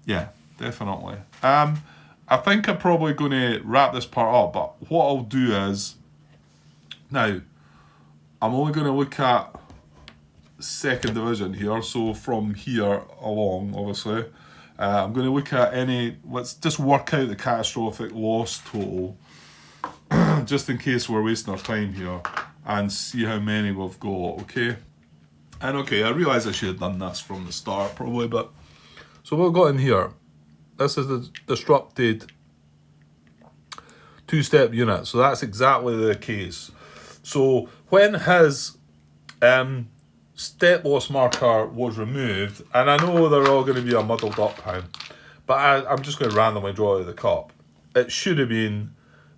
Yeah, definitely. I think I'm probably going to wrap this part up, but what I'll do is, now, I'm only going to look at 2nd Division here, so from here along, obviously. I'm going to look at let's just work out the catastrophic loss total, just in case we're wasting our time here, and see how many we've got, okay? And okay, I realise I should have done this from the start, probably, but... So what we've got in here, this is the disrupted two-step unit, so that's exactly the case. So when his step loss marker was removed, and I know they're all going to be a muddled up how, but I'm just going to randomly draw out of the cup. It should have been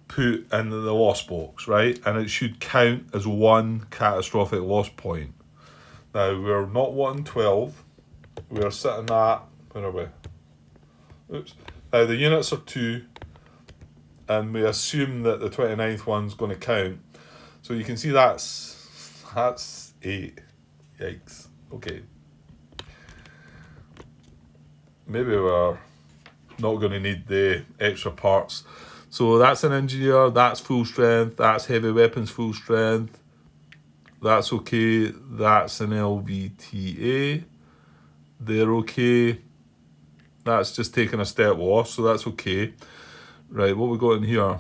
put in the loss box, right? And it should count as one catastrophic loss point. Now, we're not wanting 12. We're sitting at, where are we? Oops. Now, the units are 2, and we assume that the 29th one's going to count. So you can see that's 8. Yikes. Okay. Maybe we're not going to need the extra parts. So that's an engineer, that's full strength, that's heavy weapons full strength. That's okay. That's an LVTA. They're okay. That's just taking a step loss, so that's okay. Right, what we got in here?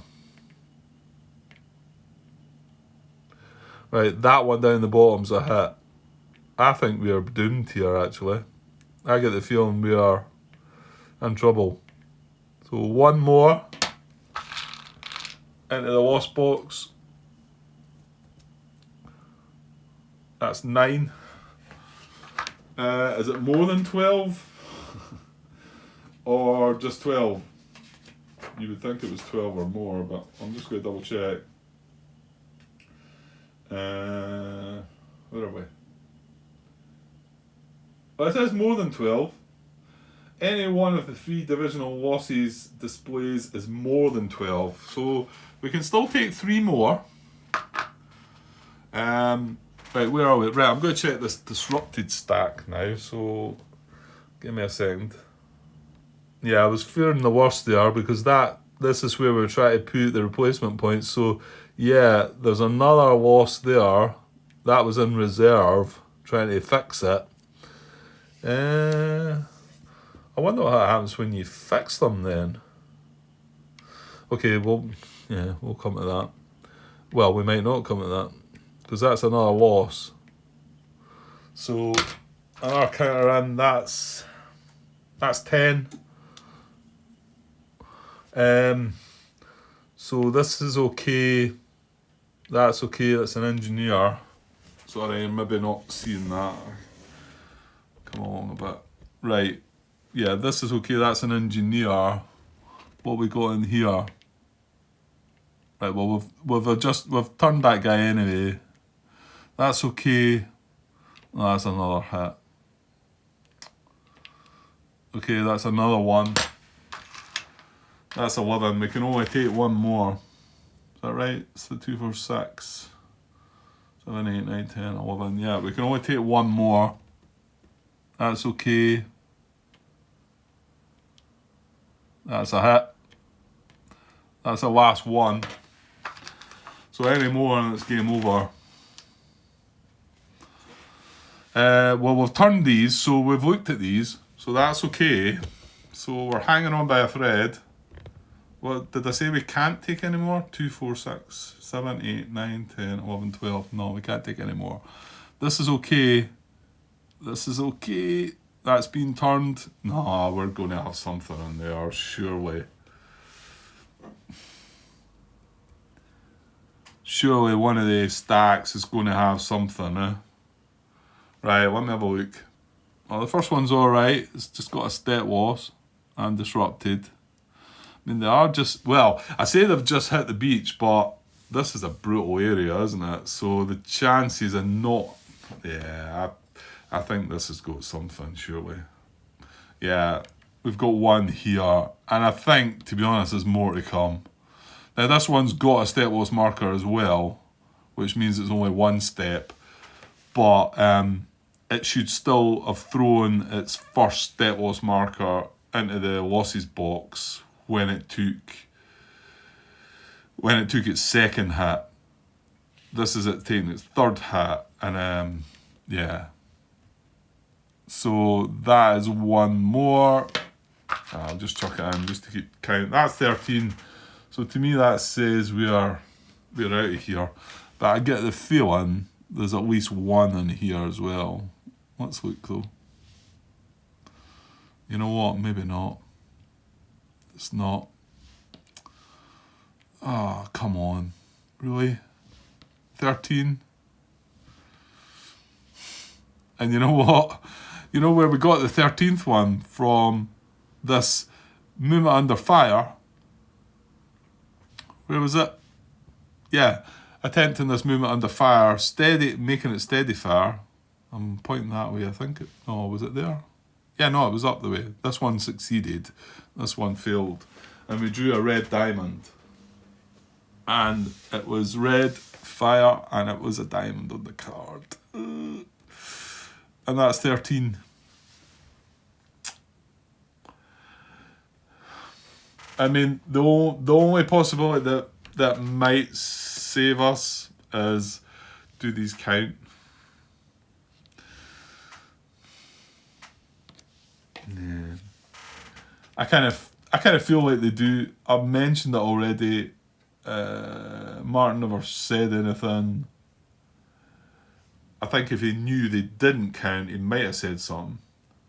Right, that one down the bottom's a hit. I think we are doomed here, actually. I get the feeling we are in trouble. So one more into the loss box. That's 9. Is it more than 12? Or just 12? You would think it was 12 or more, but I'm just going to double check. Where are we? Well, it says more than 12. Any one of the 3 divisional losses displays is more than 12. So we can still take 3 more. Right, where are we? Right, I'm going to check this disrupted stack now. So give me a second. Yeah, I was fearing the worst there because this is where we're trying to put the replacement points. So yeah, there's another loss there. That was in reserve, trying to fix it. I wonder what happens when you fix them then. Okay, well, yeah, we'll come to that. Well, we might not come to that, because that's another loss. So, another counter in, that's 10. So this is okay. That's okay, that's an engineer. Sorry, I'm maybe not seeing that. Come along a bit. Right. Yeah, this is okay, that's an engineer. What we got in here? Right, well we've turned that guy anyway. That's okay. Oh, that's another hit. Okay, that's another one. That's 11. We can only take one more. Is that right? It's the 2, 4, 6. 7, 8, 9, 10, 11. Yeah, we can only take one more. That's okay. That's a hit. That's the last one. So any more and it's game over. Well, we've turned these, so we've looked at these. So that's okay. So we're hanging on by a thread. What did I say we can't take any more? 2, 4, 6, 7, 8, 9, 10, 11, 12. No, we can't take any more. This is okay. This is okay. That's been turned. No, we're going to have something in there, surely. Surely one of the stacks is going to have something, eh? Right, let me have a look. Well, the first one's alright. It's just got a step loss and disrupted. I mean, they are just, well, I say they've just hit the beach, but this is a brutal area, isn't it? So the chances are not, yeah, I think this has got something, surely. Yeah, we've got one here, and I think, to be honest, there's more to come. Now, this one's got a step loss marker as well, which means it's only one step, but it should still have thrown its first step loss marker into the losses box when it took its second hit. This is it taking its third hit, and yeah. So that is one more. I'll just chuck it in just to keep count. That's 13. So to me that says we're out of here. But I get the feeling there's at least one in here as well. Let's look though. You know what? Maybe not. It's not. Oh, come on. Really? 13? And you know what? You know where we got the 13th one from? This Movement Under Fire. Where was it? Yeah. Attempting this movement under fire, making it steady fire. I'm pointing that way, I think. Was it there? Yeah, no, it was up the way. This one succeeded. This one failed. And we drew a red diamond. And it was red, fire, and it was a diamond on the card. And that's 13. I mean, the only possibility that might save us is, do these count? Yeah. I kind of feel like they do. I've mentioned it already. Martin never said anything. I think if he knew they didn't count, he might have said something.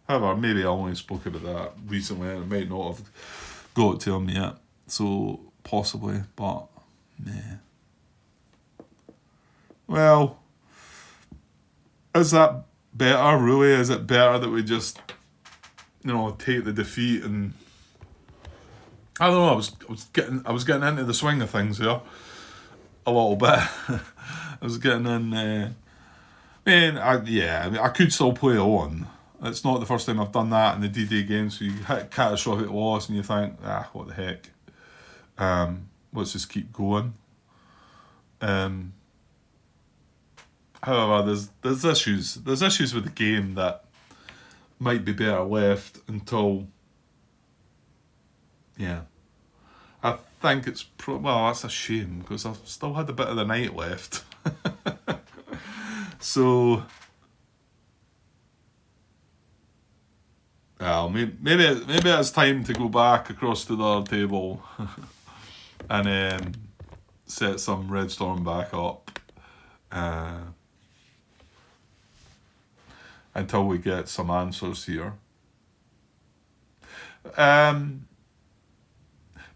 However, maybe I only spoke about that recently and it might not have got to him yet. So, possibly, but, yeah. Well, is that better, really? Is it better that we just, take the defeat and... I don't know, I was getting into the swing of things here. A little bit. I was getting in... I could still play on. It's not the first time I've done that in the D-Day games, so you hit catastrophic loss and you think, what the heck. Let's just keep going. However, there's issues. There's issues with the game that might be better left until... Yeah. I think it's... that's a shame, because I've still had a bit of the night left. So... Well, maybe it's time to go back across to the other table and set some Red Storm back up until we get some answers here. But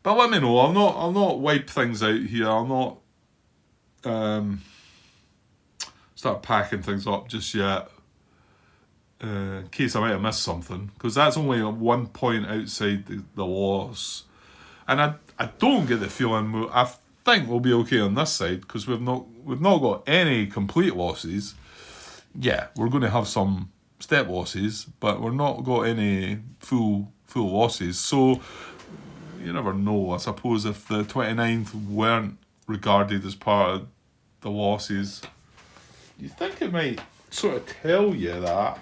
let me know. I'll not wipe things out here. I'll not start packing things up just yet. In case I might have missed something, because that's only 1 point outside the loss, and I don't get the feeling I think we'll be okay on this side, because we've not got any complete losses. Yeah, we're going to have some step losses, but we're not got any full losses. So you never know. I suppose if the 29th weren't regarded as part of the losses, you think it might sort of tell you that.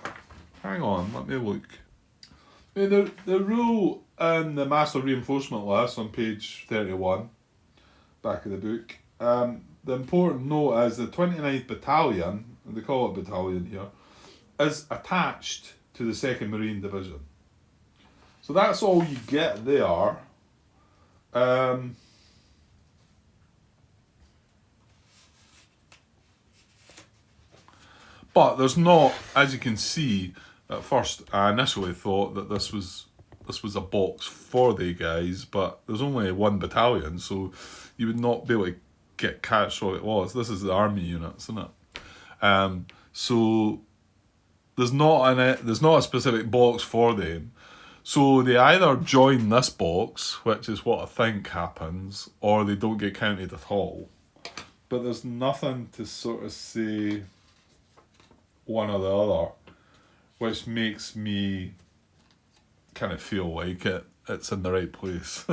Hang on, let me look. I mean, the rule in the Master Reinforcement list on page 31, back of the book, the important note is the 29th Battalion, and they call it battalion here, is attached to the 2nd Marine Division. So that's all you get there. But there's not, as you can see, at first I initially thought that this was a box for the guys, but there's only one battalion, so you would not be able to get catastrophic loss. This is the army units, isn't it? So there's not a specific box for them. So they either join this box, which is what I think happens, or they don't get counted at all. But there's nothing to sort of say one or the other, which makes me kind of feel like it's in the right place,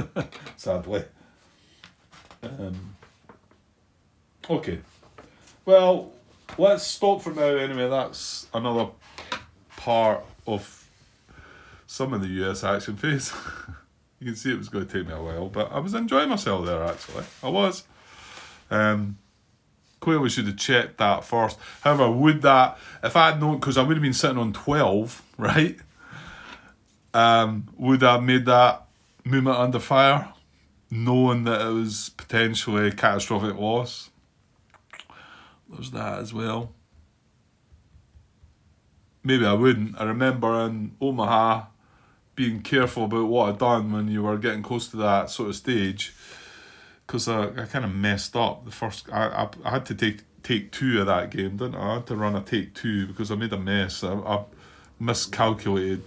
sadly. Okay, well, let's stop for now anyway. That's another part of some of the US action phase. You can see it was going to take me a while, but I was enjoying myself there, actually. I was. Clearly should have checked that first. However, if I had known, because I would have been sitting on 12, right? Would I have made that movement under fire, knowing that it was potentially a catastrophic loss? There's that as well. Maybe I wouldn't. I remember in Omaha being careful about what I'd done when you were getting close to that sort of stage. because I kind of messed up the first. I had to take two of that game, didn't I? I had to run a take two because I made a mess. I miscalculated.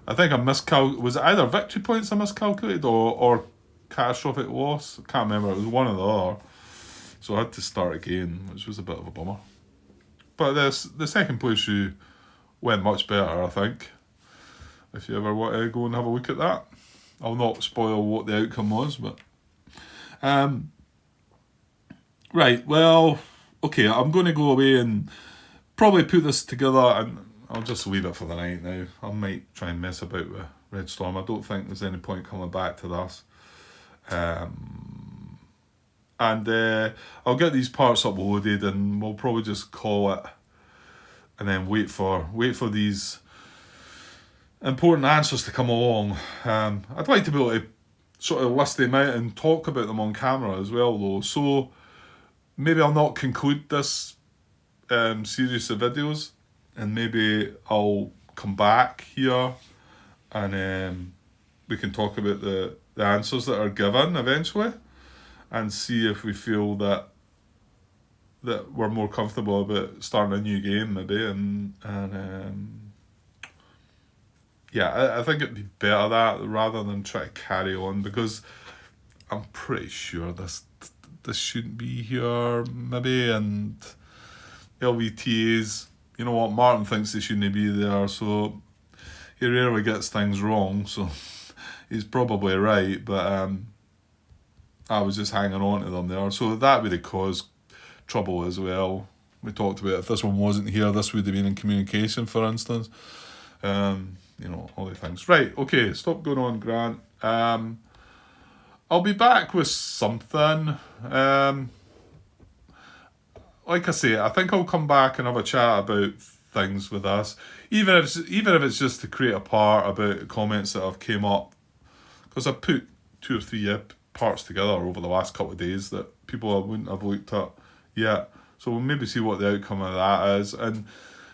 I think was it either victory points I miscalculated or catastrophic loss? I can't remember. It was one or the other. So I had to start again, which was a bit of a bummer. But the second playthrough went much better, I think. If you ever want to go and have a look at that. I'll not spoil what the outcome was, but... right, well, okay, I'm going to go away and probably put this together, and I'll just leave it for the night now. I might try and mess about with Red Storm. I don't think there's any point coming back to this. And I'll get these parts uploaded, and we'll probably just call it, and then wait for these important answers to come along. I'd like to be able to sort of list them out and talk about them on camera as well, though. So maybe I'll not conclude this series of videos, and maybe I'll come back here and we can talk about the answers that are given eventually, and see if we feel that we're more comfortable about starting a new game maybe, and yeah, I think it'd be better that rather than try to carry on, because I'm pretty sure this shouldn't be here maybe, and LVTAs, you know what, Martin thinks they shouldn't be there, so he rarely gets things wrong, so he's probably right, but I was just hanging on to them there, so that would have caused trouble as well. We talked about if this one wasn't here, this would have been in communication, for instance. You know, all the things. Right, okay, stop going on, Grant. I'll be back with something. Like I say, I think I'll come back and have a chat about things with us, even if it's just to create a part about comments that have came up, because I put 2 or 3 parts together over the last couple of days that people wouldn't have looked at yet. So we'll maybe see what the outcome of that is, and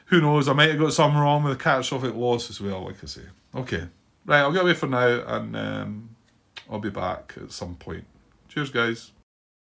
who knows, I might have got something wrong with the catastrophic loss as well, like I say. Okay, right, I'll get away for now, and I'll be back at some point. Cheers, guys.